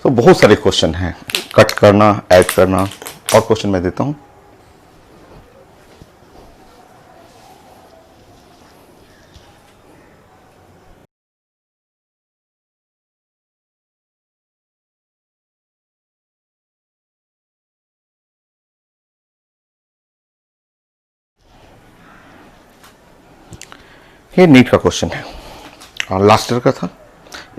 Speaker 1: तो बहुत सारे क्वेश्चन हैं, कट करना, ऐड करना। और क्वेश्चन मैं देता हूं। ये नीट का क्वेश्चन है और लास्ट ईयर का था।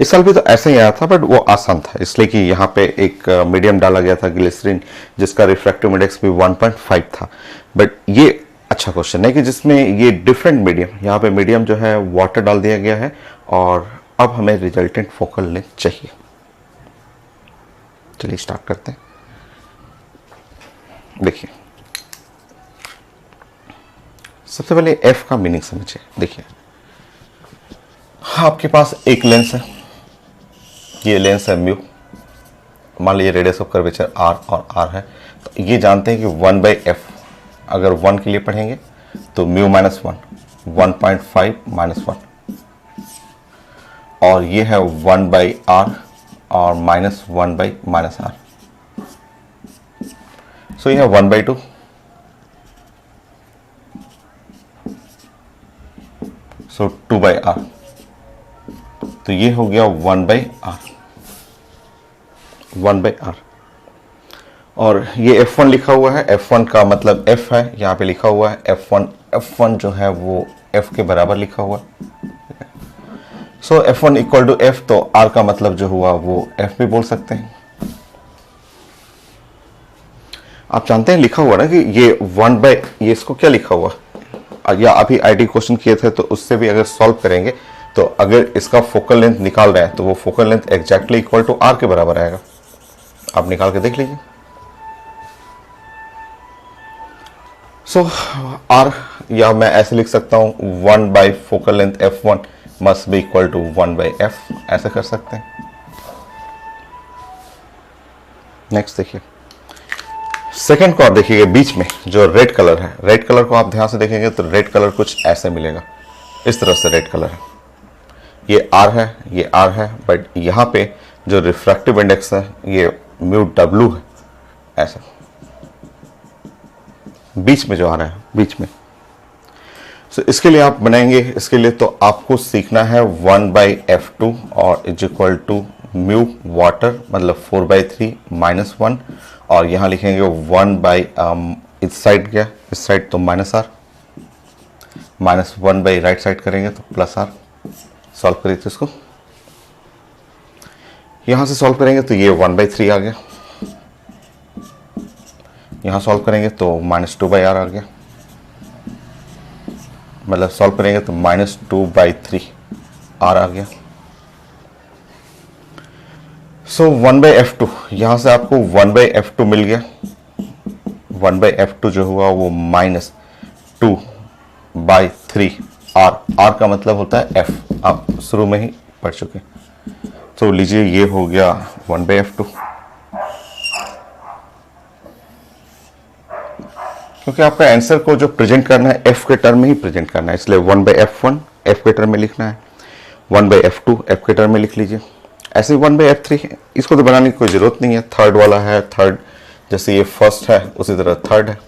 Speaker 1: इस साल भी तो ऐसा ही आया था, बट वो आसान था इसलिए कि यहाँ पे एक मीडियम डाला गया था, ग्लिसरीन, जिसका रिफ्रैक्टिव इंडेक्स भी 1.5 था। बट ये अच्छा क्वेश्चन है कि जिसमें ये डिफरेंट मीडियम, यहाँ पे मीडियम जो है वाटर डाल दिया गया है, और अब हमें रिजल्टेंट फोकल लेंथ चाहिए। चलिए स्टार्ट करते हैं। देखिए, सबसे पहले एफ का मीनिंग समझिए। देखिए, आपके पास एक लेंस है, ये लेंस है म्यू, मान लीजिए रेडियस ऑफ कर्वेचर आर और आर है। तो ये जानते हैं कि 1/f, अगर 1 के लिए पढ़ेंगे तो म्यू माइनस 1, 1.5 माइनस 1, और ये है 1/r और माइनस 1/-r। सो ये है 1/2, सो 2/r। तो ये हो गया 1/r, 1/r। और ये F1 लिखा हुआ है, F1 का मतलब F है, यहाँ पे लिखा हुआ है F1। F1 जो है वो F के बराबर लिखा हुआ है। सो F1 इक्वल टू F, तो R का मतलब जो हुआ वो F भी बोल सकते हैं। आप जानते हैं लिखा हुआ ना कि ये ये इसको क्या लिखा हुआ, या अभी आईटी क्वेश्चन किए थे तो उससे भी अगर सॉल्व करेंगे तो अगर इसका फोकल लेंथ निकाल रहे हैं तो वो focal length exactly equal to R के बराबर आएगा। आप निकाल के देख लीजिए। सो R, या मैं ऐसे लिख सकता हूं 1 focal length F1 must be equal to 1/f, ऐसे कर सकते हैं। नेक्स्ट देखिए, सेकेंड को आप देखिएगा, बीच में जो रेड कलर है, रेड कलर को आप ध्यान से देखेंगे तो रेड कलर कुछ ऐसे मिलेगा, इस तरह से रेड कलर है। ये R है, ये R है, बट यहाँ पे जो रिफ्रैक्टिव इंडेक्स है ये म्यू W है, ऐसा बीच में जो आ रहा है, बीच में। सो इसके लिए आप बनाएंगे, इसके लिए तो आपको सीखना है 1/f2 और is equal to mu water, मतलब 4/3 माइनस 1, और यहाँ लिखेंगे 1 इस साइड गया, इस साइड तो minus R, minus 1 right side करेंगे तो प्लस आर। सॉल्व करिए तो इसको, यहाँ से सॉल्व करेंगे तो ये 1/3 आ गया, यहाँ सॉल्व करेंगे तो -2/r आ गया, मतलब सॉल्व करेंगे तो -2/3 r आ गया। सो 1/f2, यहाँ से आपको 1/f2 मिल गया, 1/f2 जो हुआ वो -2/3 r का मतलब होता है f, आप शुरू में ही पढ़ चुके। तो लीजिए ये हो गया 1/f2, क्योंकि आपका आंसर को जो प्रेजेंट करना है f के टर्म में ही प्रेजेंट करना है, इसलिए 1/f1 f के टर्म में लिखना है, 1/f2 f के टर्म में लिख लीजिए। ऐसे 1/f3 है, इसको तो बनाने की कोई जरूरत नहीं है, थर्ड वाला है, थर्ड जैसे ये फर्स्ट है उसी तरह थर्ड है।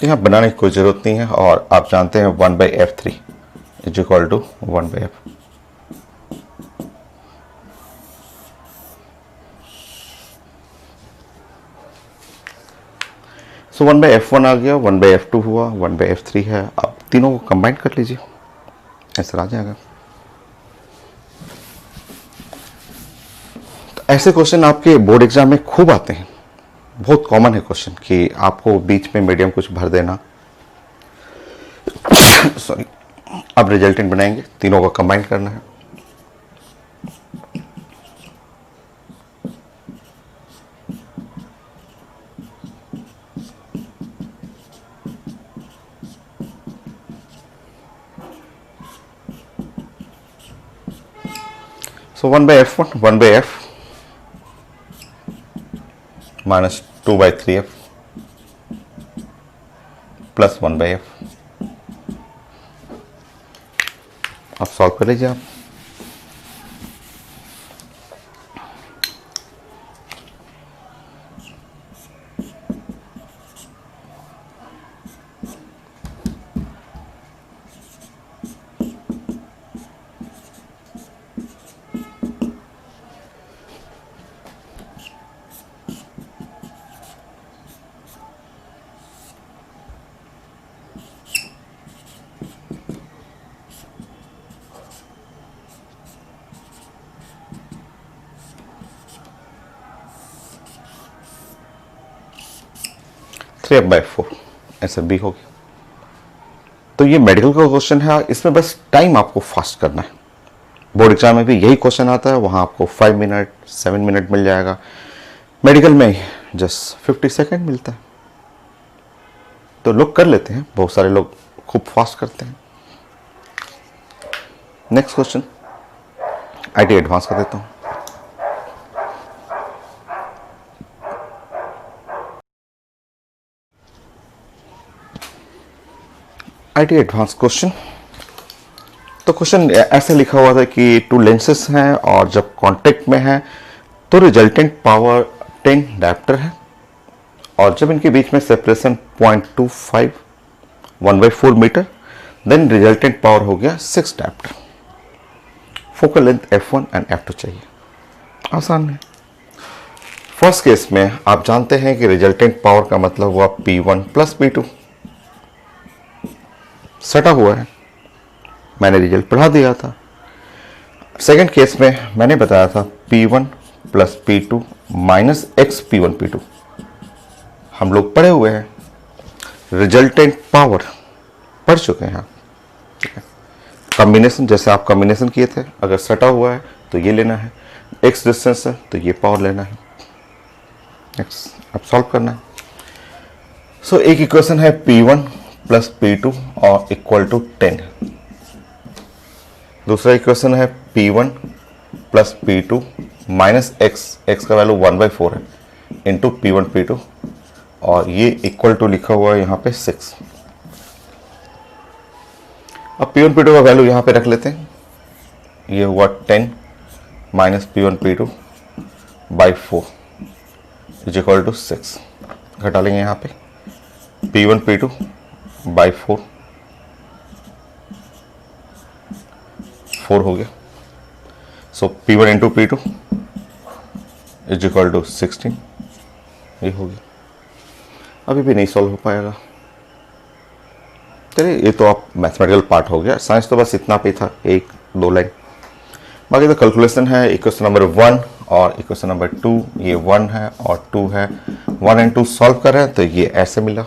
Speaker 1: यहाँ बनाने की कोई जरूरत नहीं है, और आप जानते हैं 1/f3 is equal to 1/f। So 1/f1 आ गया, 1/f2 हुआ, 1/f3 है। आप तीनों को कंबाइन कर लीजिए, ऐसा आ जाएगा। तो ऐसे क्वेश्चन आपके बोर्ड एग्जाम में खूब आते हैं, बहुत कॉमन है क्वेश्चन कि आपको बीच में मीडियम कुछ भर देना। सॉरी, अब रिजल्टेंट बनाएंगे, तीनों को कंबाइन करना है। So 1/f1, 1/f minus 2/3f plus 1/f। आप सॉल्व कर लीजिए आप। थ्री बाई फोर ऐसे बी हो गया। तो ये मेडिकल का क्वेश्चन है, इसमें बस टाइम आपको फास्ट करना है। बोर्ड एग्जाम में भी यही क्वेश्चन आता है, वहां आपको 5 मिनट 7 मिनट मिल जाएगा, मेडिकल में जस्ट 50 सेकेंड मिलता है। तो लोग कर लेते हैं, बहुत सारे लोग खूब फास्ट करते हैं। नेक्स्ट क्वेश्चन आईटी एडवांस का देता हूं। आईटी एडवांस क्वेश्चन, तो क्वेश्चन ऐसे लिखा हुआ था कि टू लेंसेस हैं और जब कांटेक्ट में है तो रिजल्टेंट पावर 10 डायप्टर है, और जब इनके बीच में separation 0.25 1/4 metre, then resultant power हो गया 6 dioptre. Focal length f1 and f2 चाहिए। आसान है। फर्स्ट केस में आप जानते हैं कि रिजल्टेंट पावर का मतलब हुआ P1 प्लस P2, सटा हुआ है, मैंने रिजल्ट पढ़ा दिया था। सेकंड केस में मैंने बताया था P1 plus P2 minus x P1 P2, हम लोग पढ़े हुए हैं। रिजल्टेंट पावर पढ़ चुके हैं, ठीक है। कॉम्बिनेशन जैसे आप कॉम्बिनेशन किए थे, अगर सटा हुआ है तो ये लेना है, एक्स डिस्टेंस है तो ये पावर लेना है। नेक्स्ट अब सॉल्व करना है। सो एक इक्वेशन है P1 प्लस P2 और इक्वल टू 10। दूसरा इक्वेशन है P1 plus P2 minus x का वैल्यू 1/4 है इंटू P1 P2, और ये इक्वल टू लिखा हुआ है यहाँ पे 6। अब P1 P2 का वैल्यू यहाँ पे रख लेते हैं, ये हुआ 10 minus P1 P2 by 4 is equal to 6। घटा लेंगे यहाँ पे P1 P2 बाई 4 हो गया। So P1 into P2 is equal to 16, ये हो गया। अभी भी नहीं सॉल्व हो पाएगा। चलिए, ये तो आप मैथमेटिकल पार्ट हो गया, साइंस तो बस इतना पे था, 1-2 लाइन। बाकी तो कैलकुलेशन है। इक्वेशन नंबर 1 और इक्वेशन नंबर 2, ये 1 है और 2 है, 1 एंड 2 सॉल्व कर रहे हैं तो ये ऐसे मिला।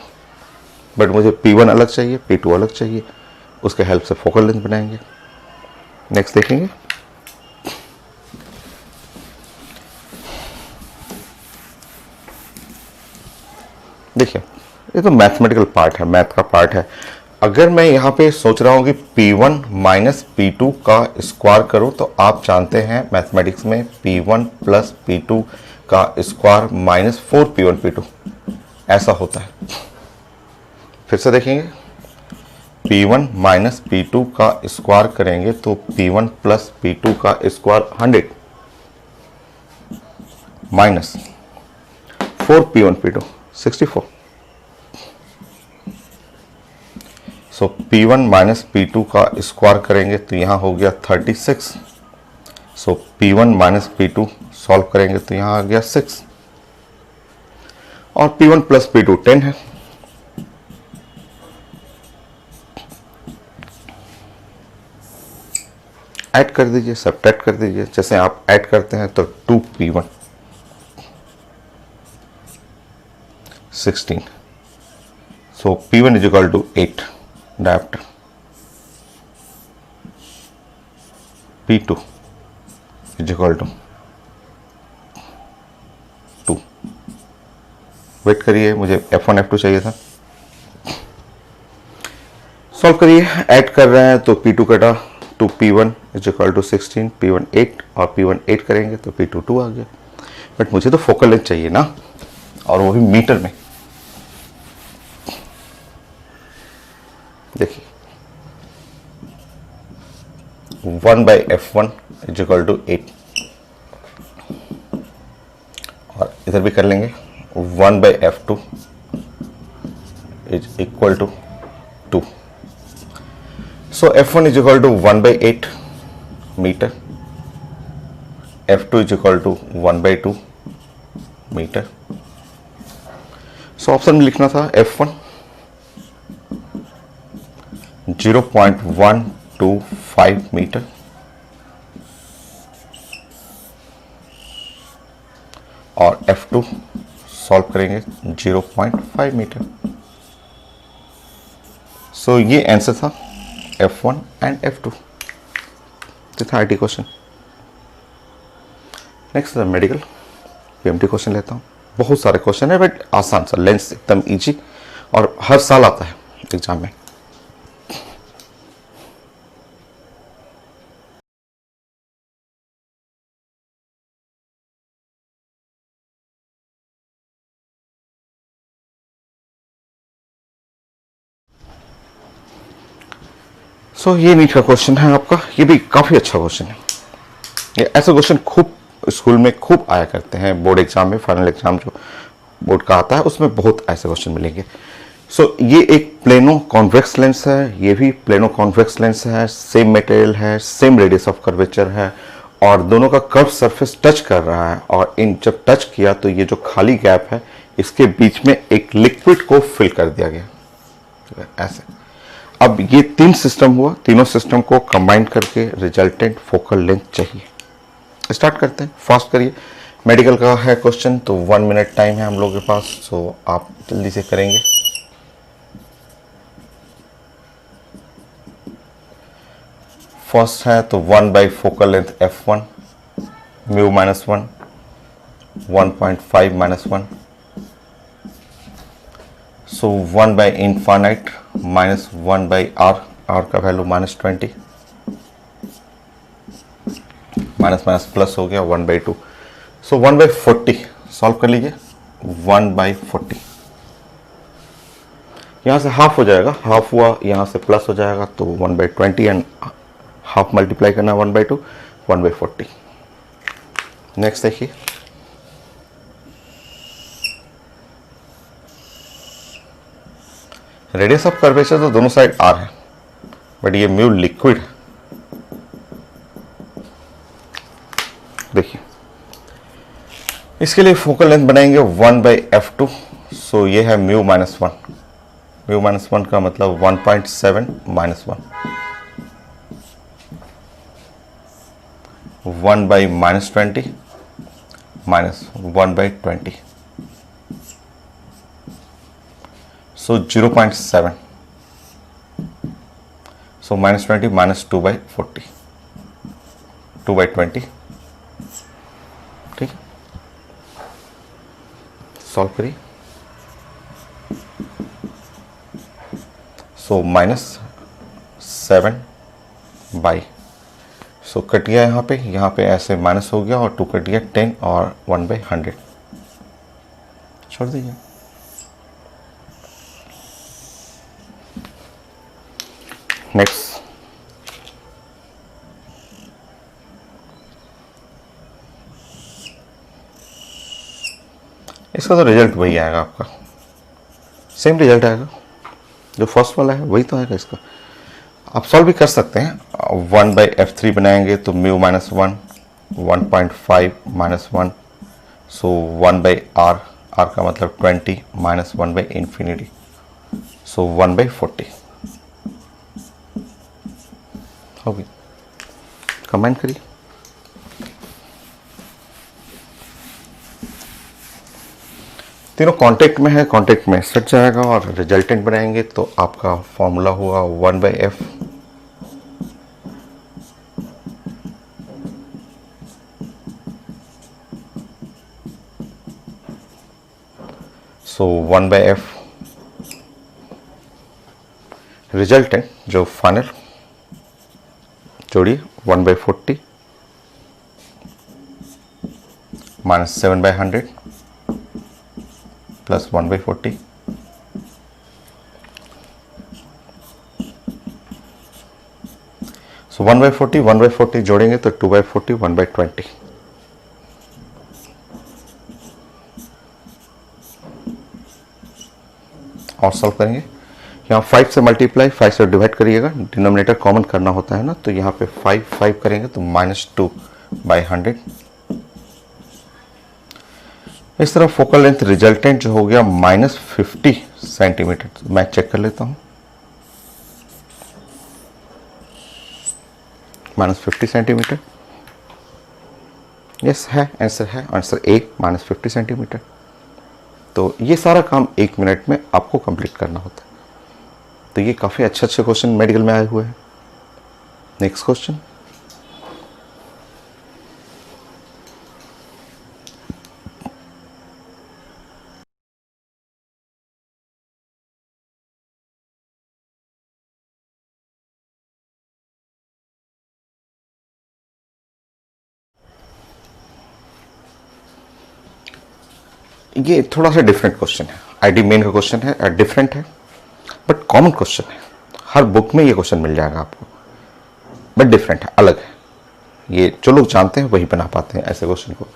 Speaker 1: बट मुझे P1 अलग चाहिए, P2 अलग चाहिए, उसके हेल्प से फोकल लेंथ बनाएंगे। नेक्स्ट देखेंगे। देखिए ये तो मैथमेटिकल पार्ट है, मैथ का पार्ट है। अगर मैं यहाँ पे सोच रहा हूँ कि P1 माइनस P2 का स्क्वायर करूँ, तो आप जानते हैं मैथमेटिक्स में P1 प्लस P2 का स्क्वायर माइनस 4P1 P2 ऐसा होता है। फिर से देखेंगे, P1 माइनस P2 का स्क्वायर करेंगे तो P1 प्लस P2 का स्क्वायर 100 माइनस 4P1 P2 64। सो P1 माइनस P2 का स्क्वायर करेंगे तो यहाँ हो गया 36। सो P1 माइनस P2 सॉल्व करेंगे तो यहाँ आ गया 6 और P1 प्लस P2 10 है। ऐड कर दीजिए, सब्ट्रैक्ट कर दीजिए। जैसे आप ऐड करते हैं तो 2P1 16। So P1 is equal to 8 direct. P2 is equal to 2। Wait करिए, मुझे F1 F2 चाहिए था। सॉल्व करिए, ऐड कर रहे हैं तो P2 कटा, 2P1 is equal to 16, P1 8 और P1 8 करेंगे तो P2 2 आ गया। बट मुझे तो फोकल लेंथ चाहिए ना, और वो भी मीटर में। देखिए 1/f1 इज इक्वल टू 8 और इधर भी कर लेंगे 1/f2 is equal to 2। So f1 is equal to 1/8 metre, f2 is equal to 1/2 metre. So option में लिखना था f1 0.125 मीटर और F2 सॉल्व करेंगे 0.5 मीटर। सो ये आंसर था F1 एंड F2। ये था IT question. Next medical PMT question लेता हूँ। बहुत सारे क्वेश्चन है बट आसान सा, लेंस एकदम इजी और हर साल आता है एग्जाम में। सो ये नीट का क्वेश्चन है आपका, ये भी काफ़ी अच्छा क्वेश्चन है। ये ऐसे क्वेश्चन खूब स्कूल में खूब आया करते हैं, बोर्ड एग्जाम में, फाइनल एग्जाम जो बोर्ड का आता है उसमें बहुत ऐसे क्वेश्चन मिलेंगे। सो ये एक प्लेनो कॉन्वेक्स लेंस है, ये भी प्लेनो कॉन्वेक्स लेंस है, सेम मटेरियल है, सेम रेडियस ऑफ कर्वेचर है और दोनों का कर्व सरफेस टच कर रहा है। और इन जब टच किया तो ये जो खाली गैप है इसके बीच में एक लिक्विड को फिल कर दिया गया ऐसे। अब ये 3 सिस्टम हुआ, तीनों सिस्टम को कंबाइन करके रिजल्टेंट फोकल लेंथ चाहिए। स्टार्ट करते हैं, फास्ट करिए। मेडिकल का है क्वेश्चन तो 1 मिनट टाइम है हम लोग के पास, सो आप जल्दी से करेंगे। फर्स्ट है तो 1 by focal length F1 mu minus 1 1.5 minus 1। So 1 by infinite minus 1 by R, R का वैल्यू -20, माइनस माइनस प्लस हो गया 1/2। सो 1/40 सॉल्व कर लीजिए। 1/40 यहाँ से हाफ हो जाएगा, हाफ हुआ यहाँ से प्लस हो जाएगा तो 1/20 एंड हाफ मल्टीप्लाई करना 1/2, 1/40। नेक्स्ट देखिए, रेडियस ऑफ कर्वेचर तो दोनों साइड आर है बट ये म्यू लिक्विड है। देखिए इसके लिए फोकल लेंथ बनाएंगे 1/f2। सो ये है म्यू माइनस 1, म्यू माइनस 1 का मतलब 1.7 माइनस 1, 1/-20 माइनस 1/20। सो 0.7, सो -20 माइनस 2/40, 2/20। ठीक, सॉल्व करिए। सो -7/, सो कट गया यहाँ पे ऐसे माइनस हो गया और 2 कट गया 10 और 1/100 छोड़ दीजिए। नेक्स्ट, इसका तो रिजल्ट वही आएगा, आपका सेम रिजल्ट आएगा, जो फर्स्ट वाला है वही तो आएगा इसका। आप सॉल्व भी कर सकते हैं। 1/f3 बनाएंगे तो म्यू -1, 1.5 -1, सो 1/r, r का मतलब 20 -1/∞, सो 1/40 होगी। कमेंट करिए। तीनों कांटेक्ट में है, कांटेक्ट में सट जाएगा और रिजल्टेंट बनाएंगे तो आपका फॉर्मूला हुआ 1/f, सो 1/f रिजल्टेंट जो फाइनल जोड़िए 1/40 -7/100 प्लस 1/40, सो 1/40 जोड़ेंगे तो 2/40 1/20, और सॉल्व करेंगे। यहाँ 5 से मल्टीप्लाई, 5 से डिवाइड करिएगा, डिनोमिनेटर कॉमन करना होता है ना, तो यहाँ पे 5 करेंगे तो -2/100। इस तरह फोकल लेंथ रिजल्टेंट जो हो गया -50 सेंटीमीटर। मैं चेक कर लेता हूँ, -50 सेंटीमीटर, यस है, आंसर ए -50 सेंटीमीटर। तो ये सारा काम 1 मिनट में आपको कंप्लीट करना होता है। तो ये काफ़ी अच्छे क्वेश्चन मेडिकल में आए हुए हैं। नेक्स्ट क्वेश्चन, ये थोड़ा सा डिफरेंट क्वेश्चन है। आईडी मेन का क्वेश्चन है, डिफरेंट है बट कॉमन क्वेश्चन है। हर बुक में ये क्वेश्चन मिल जाएगा आपको, बट डिफरेंट है, अलग है। ये जो लोग जानते हैं वही बना पाते हैं ऐसे क्वेश्चन को।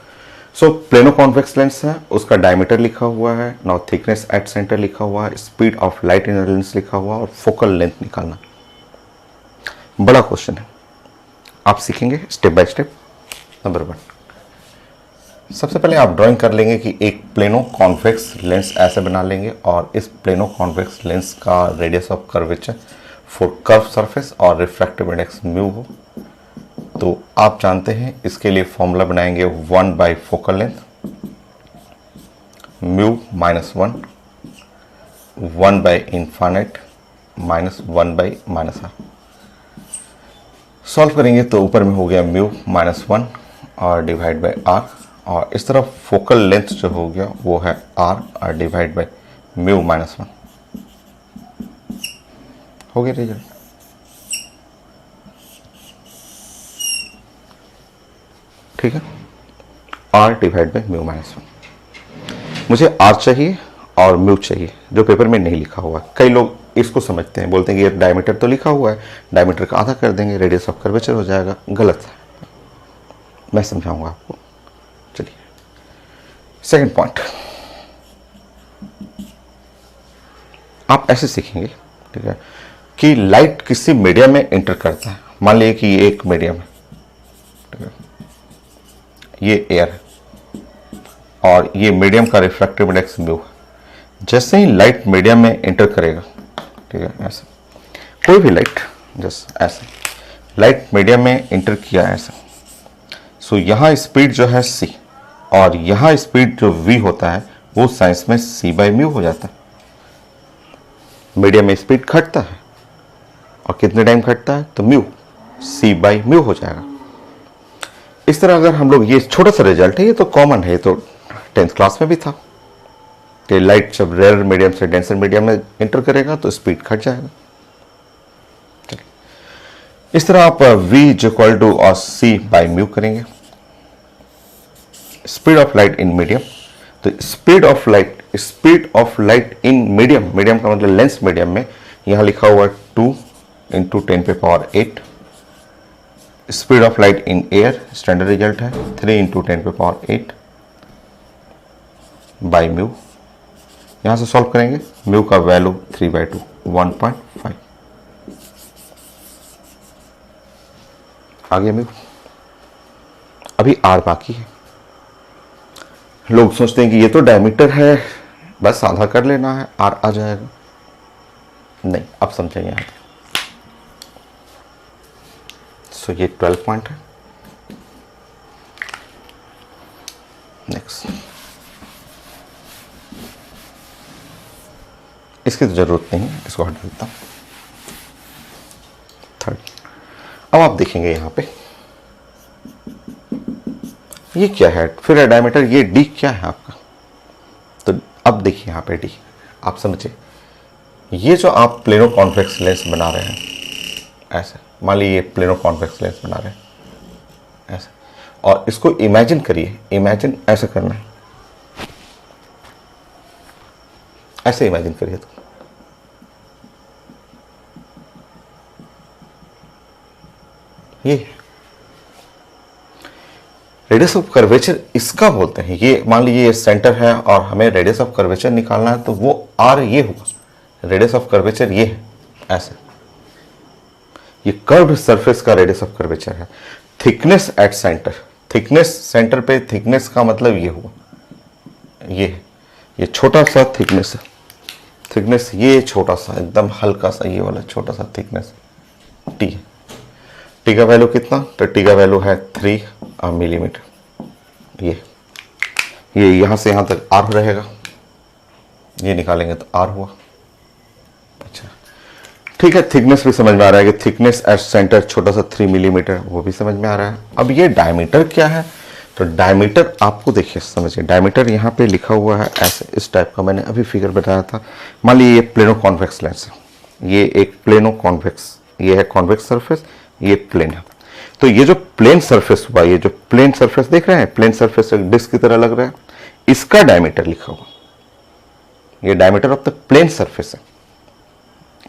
Speaker 1: सो प्लेनो कॉन्वेक्स लेंस है, उसका डायमीटर लिखा हुआ है, नाउ थिकनेस एट सेंटर लिखा हुआ है, speed of light in lens लिखा हुआ है और फोकल लेंथ निकालना। बड़ा क्वेश्चन है, आप सीखेंगे स्टेप बाय स्टेप। नंबर 1, सबसे पहले आप ड्राइंग कर लेंगे कि एक प्लेनो कॉन्वेक्स लेंस ऐसे बना लेंगे और इस प्लेनो कॉन्वेक्स लेंस का radius of curvature for curve surface और रिफ्रैक्टिव इंडेक्स म्यू हो। तो आप जानते हैं इसके लिए फॉर्मूला बनाएंगे 1 focal length mu -1, 1 infinite -1 -r। Solve करेंगे तो ऊपर में हो गया म्यू -1 और डिवाइड बाय r, और इस तरफ फोकल लेंथ जो हो गया वो है r और डिवाइड बाय म्यू -1। हो गया रिजल्ट। ठीक है, r डिवाइड बाय म्यू -1। मुझे r चाहिए और म्यू चाहिए, जो पेपर में नहीं लिखा हुआ। कई लोग इसको समझते हैं, बोलते हैं कि ये डायमीटर तो लिखा हुआ है, डायमीटर का आधा कर देंगे, रेडियस ऑफ कर्वेचर हो जाएगा। गलत है, मैं समझाऊंगा आपको। चलिए सेकंड पॉइंट, आप ऐसे सीखेंगे, ठीक है, कि लाइट किसी मीडियम में एंटर करता है। मान लीजिए कि ये एक मीडियम है, ठीक है, ये एयर है और ये मीडियम का रिफ्रैक्टिव इंडेक्स म्यू है। जैसे ही लाइट मीडियम में एंटर करेगा, ठीक है, ऐसे कोई भी लाइट, जस्ट ऐसे लाइट मीडियम में एंटर किया ऐसे, सो यहाँ स्पीड जो है c और यहाँ स्पीड जो v होता है वो साइंस में c/μ हो जाता है। मीडियम में स्पीड घटता है और कितने टाइम घटता है, तो म्यू c/μ हो जाएगा। इस तरह अगर हम लोग, ये छोटा सा रिजल्ट है, ये तो कॉमन है, ये तो 10th क्लास में भी था कि लाइट जब रेयर मीडियम से डेंसर मीडियम में एंटर करेगा तो स्पीड घट जाएगा। इस तरह आप v इज इक्वल टू और c बाई म्यू करेंगे। Speed of light in medium, तो speed of light in medium, medium का मतलब लेंस मीडियम में, यहां लिखा हुआ 2 into 10⁸ 8। Speed of light in air standard result है 3 इंटू 10⁸ 8 बाई म्यू। यहां से सॉल्व करेंगे, म्यू का वैल्यू 3/2 1.5 आ गया म्यू। अभी आर बाकी है। लोग सोचते हैं कि ये तो डायमीटर है, बस आधा कर लेना है, आर आ जाएगा। नहीं, अब समझेंगे यहाँ पे। सो ये 12 पॉइंट है। नेक्स्ट, इसकी तो जरूरत नहीं है, इसको हटा देता हूं। थर्ड, अब आप देखेंगे यहां पे ये क्या है, फिर डायमीटर, ये डी क्या है आपका। तो अब देखिए यहां पे डी, आप समझे, ये जो आप प्लेनो कॉन्वेक्स लेंस बना रहे हैं ऐसे, मान लीजिए ये प्लेनो कॉन्वेक्स लेंस बना रहे हैं ऐसे, और इसको इमेजिन करिए, इमेजिन ऐसे करना है, ऐसे इमेजिन करिए। तो ये रेडियस ऑफ कर्वेचर इसका बोलते हैं। ये मान लीजिए ये सेंटर है और हमें रेडियस ऑफ कर्वेचर निकालना है, तो वो आर ये होगा, रेडियस ऑफ कर्वेचर ये है ऐसे। ये कर्व्ड सरफेस का रेडियस ऑफ कर्वेचर है। Thickness at centre, thickness centre पे, थिकनेस का मतलब ये हुआ, ये छोटा सा थिकनेस है, थिकनेस ये छोटा सा एकदम हल्का सा, ये वाला छोटा सा थिकनेस टी है। टी का वैल्यू कितना, तो टी का वैल्यू है 3 मिलीमीटर। ये यहां से यहां तक आर रहेगा, ये निकालेंगे तो आर हुआ। अच्छा ठीक है, थिकनेस भी समझ में आ रहा है कि थिकनेस एट सेंटर छोटा सा 3 मिलीमीटर, वो भी समझ में आ रहा है। अब ये डायमीटर क्या है, तो डायमीटर आपको देखिए समझिए, डायमीटर यहाँ पे लिखा हुआ है ऐसे, इस टाइप का मैंने अभी फिगर बताया था। मान लीजिए ये प्लेनो कॉन्वेक्स लेंस है, ये एक प्लेनो कॉन्वेक्स, ये है कॉन्वेक्स सरफेस, ये प्लेन है। तो ये जो प्लेन सरफेस हुआ, ये जो प्लेन सरफेस देख रहे हैं, प्लेन सरफेस एक डिस्क की तरह लग रहा है, इसका डायमीटर लिखा हुआ, ये diameter of the plane surface है।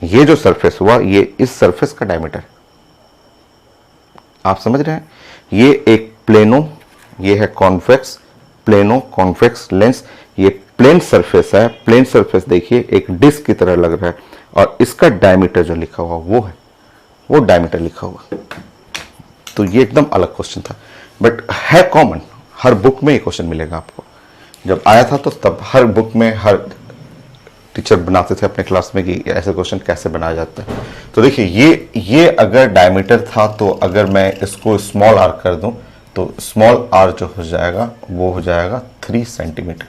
Speaker 1: ये जो सरफेस हुआ, ये इस सरफेस का डायमीटर, आप समझ रहे हैं। ये एक प्लेनो, ये है कॉन्वेक्स, प्लेनो कॉन्वेक्स लेंस, ये प्लेन सरफेस है। प्लेन सरफेस देखिए एक डिस्क की तरह लग रहा है, और इसका डायमीटर जो लिखा हुआ वो है, वो डायमीटर लिखा हुआ। तो ये एकदम अलग क्वेश्चन था, बट है कॉमन, हर बुक में ये क्वेश्चन मिलेगा आपको। जब आया था तो तब हर बुक में हर टीचर बनाते थे अपने क्लास में कि ऐसे क्वेश्चन कैसे बनाया जाता है। तो देखिए ये अगर डायमीटर था, तो अगर मैं इसको स्मॉल आर कर दूं, तो स्मॉल आर जो हो जाएगा वो हो जाएगा 3 सेंटीमीटर,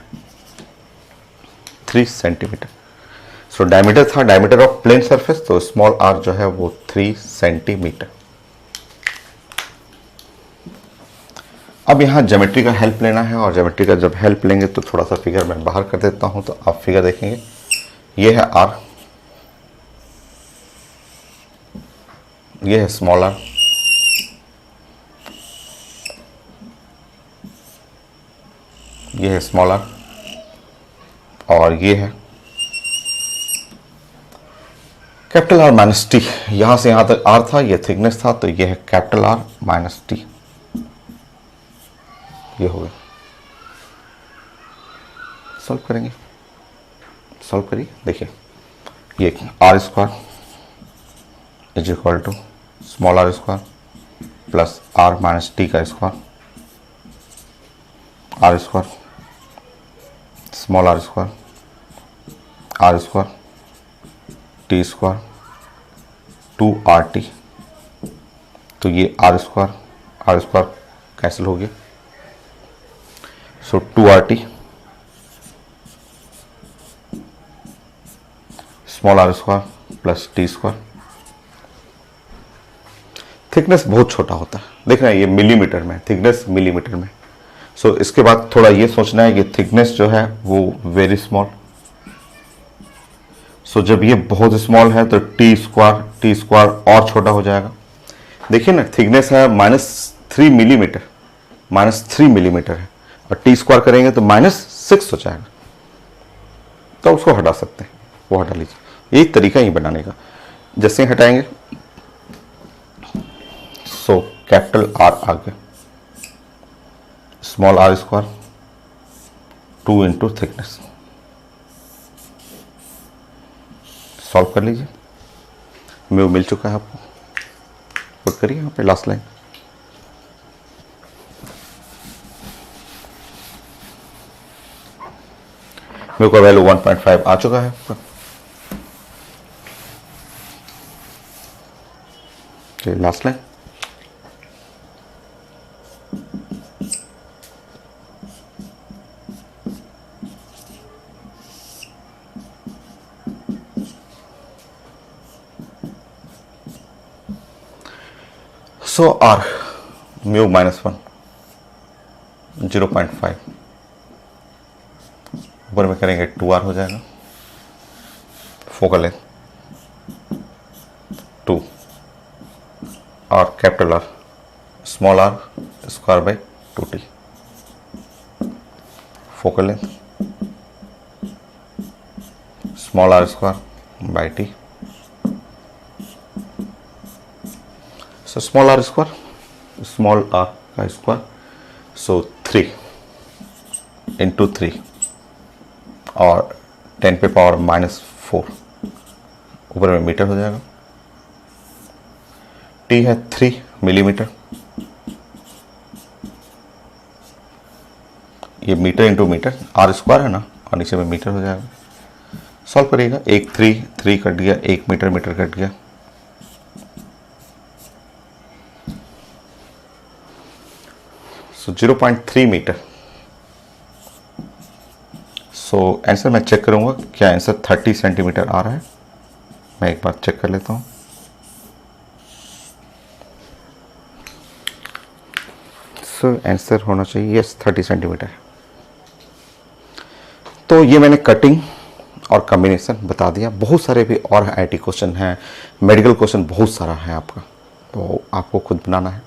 Speaker 1: 3 सेंटीमीटर। सो डायमीटर था, डायमीटर ऑफ प्लेन सरफेस, तो स्मॉल आर जो है वो 3 सेंटीमीटर। अब यहाँ ज्योमेट्री का हेल्प लेना है, और ज्योमेट्री का जब हेल्प लेंगे तो थोड़ा सा फिगर मैं बाहर कर देता हूं, तो आप फिगर देखेंगे, ये है आर, ये है स्मॉल आर, ये है स्मॉल आर, और ये है कैपिटल आर माइनस टी। यहां से यहां तक आर था, ये थिकनेस था, तो ये है कैपिटल आर माइनस टी। ये हो गया, सॉल्व करेंगे, सॉल्व करिए। देखिए ये R square is equal to small are square plus R minus T का square, R square small are square, R square T square 2RT। तो ये आर स्क्वायर कैंसिल हो गया, so 2RT small are square plus T square. Thickness बहुत छोटा होता है, देख रहे हैं ये मिलीमीटर में, थिकनेस मिलीमीटर में। सो इसके बाद थोड़ा ये सोचना है कि थिकनेस जो है वो वेरी स्मॉल। सो जब ये बहुत स्मॉल है तो टी स्क्वायर और छोटा हो जाएगा। देखिए ना, थिकनेस है -3 मिलीमीटर, -3 मिलीमीटर है, और टी स्क्वायर करेंगे तो -6 हो जाएगा, तो उसको हटा सकते हैं, वो हटा लीजिए। एक तरीका ही बनाने का, जैसे ही हटाएंगे सो कैपिटल आर आ गया, small are square 2 into thickness, solve कर लीजिए। म्यू मिल चुका है आपको, पुट करिए यहाँ पे लास्ट लाइन। म्यू का वैल्यू 1.5 आ चुका है आपका। Last line, so R mu -1 0.5, ऊपर में करेंगे 2r हो जाएगा, फोकल लेंथ 2 और capital R small are square by 2t, focal length small are square by T, so small are square small R का स्क्वायर, सो 3 इंटू 3 और 10 पे power -4, ऊपर में मीटर हो जाएगा। टी है 3 मिलीमीटर, ये metre into metre, R square है ना, और नीचे में मीटर हो जाएगा। सॉल्व करिएगा, एक 3 कट गया, एक मीटर कट गया, सो 0.3 मीटर। सो आंसर मैं चेक करूंगा, क्या आंसर 30 सेंटीमीटर आ रहा है, मैं एक बार चेक कर लेता हूं। सो आंसर होना चाहिए यस 30 सेंटीमीटर। तो ये मैंने कटिंग और कॉम्बिनेशन बता दिया। बहुत सारे भी और आईटी क्वेश्चन हैं, मेडिकल क्वेश्चन बहुत सारा है आपका, तो आपको खुद बनाना है,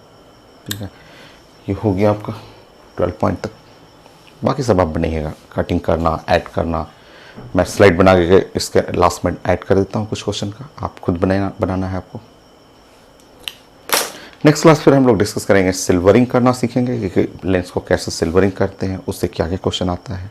Speaker 1: ठीक है। ये हो गया आपका 12 पॉइंट तक, बाकी सब आप बनाइएगा, कटिंग करना, ऐड करना, मैं स्लाइड बना के इसके लास्ट में ऐड कर देता हूँ कुछ क्वेश्चन का, आप खुद बनाना है आपको। नेक्स्ट क्लास फिर हम लोग डिस्कस करेंगे, सिल्वरिंग करना सीखेंगे कि लेंस को कैसे सिल्वरिंग करते हैं, उससे क्या क्या क्वेश्चन आता है।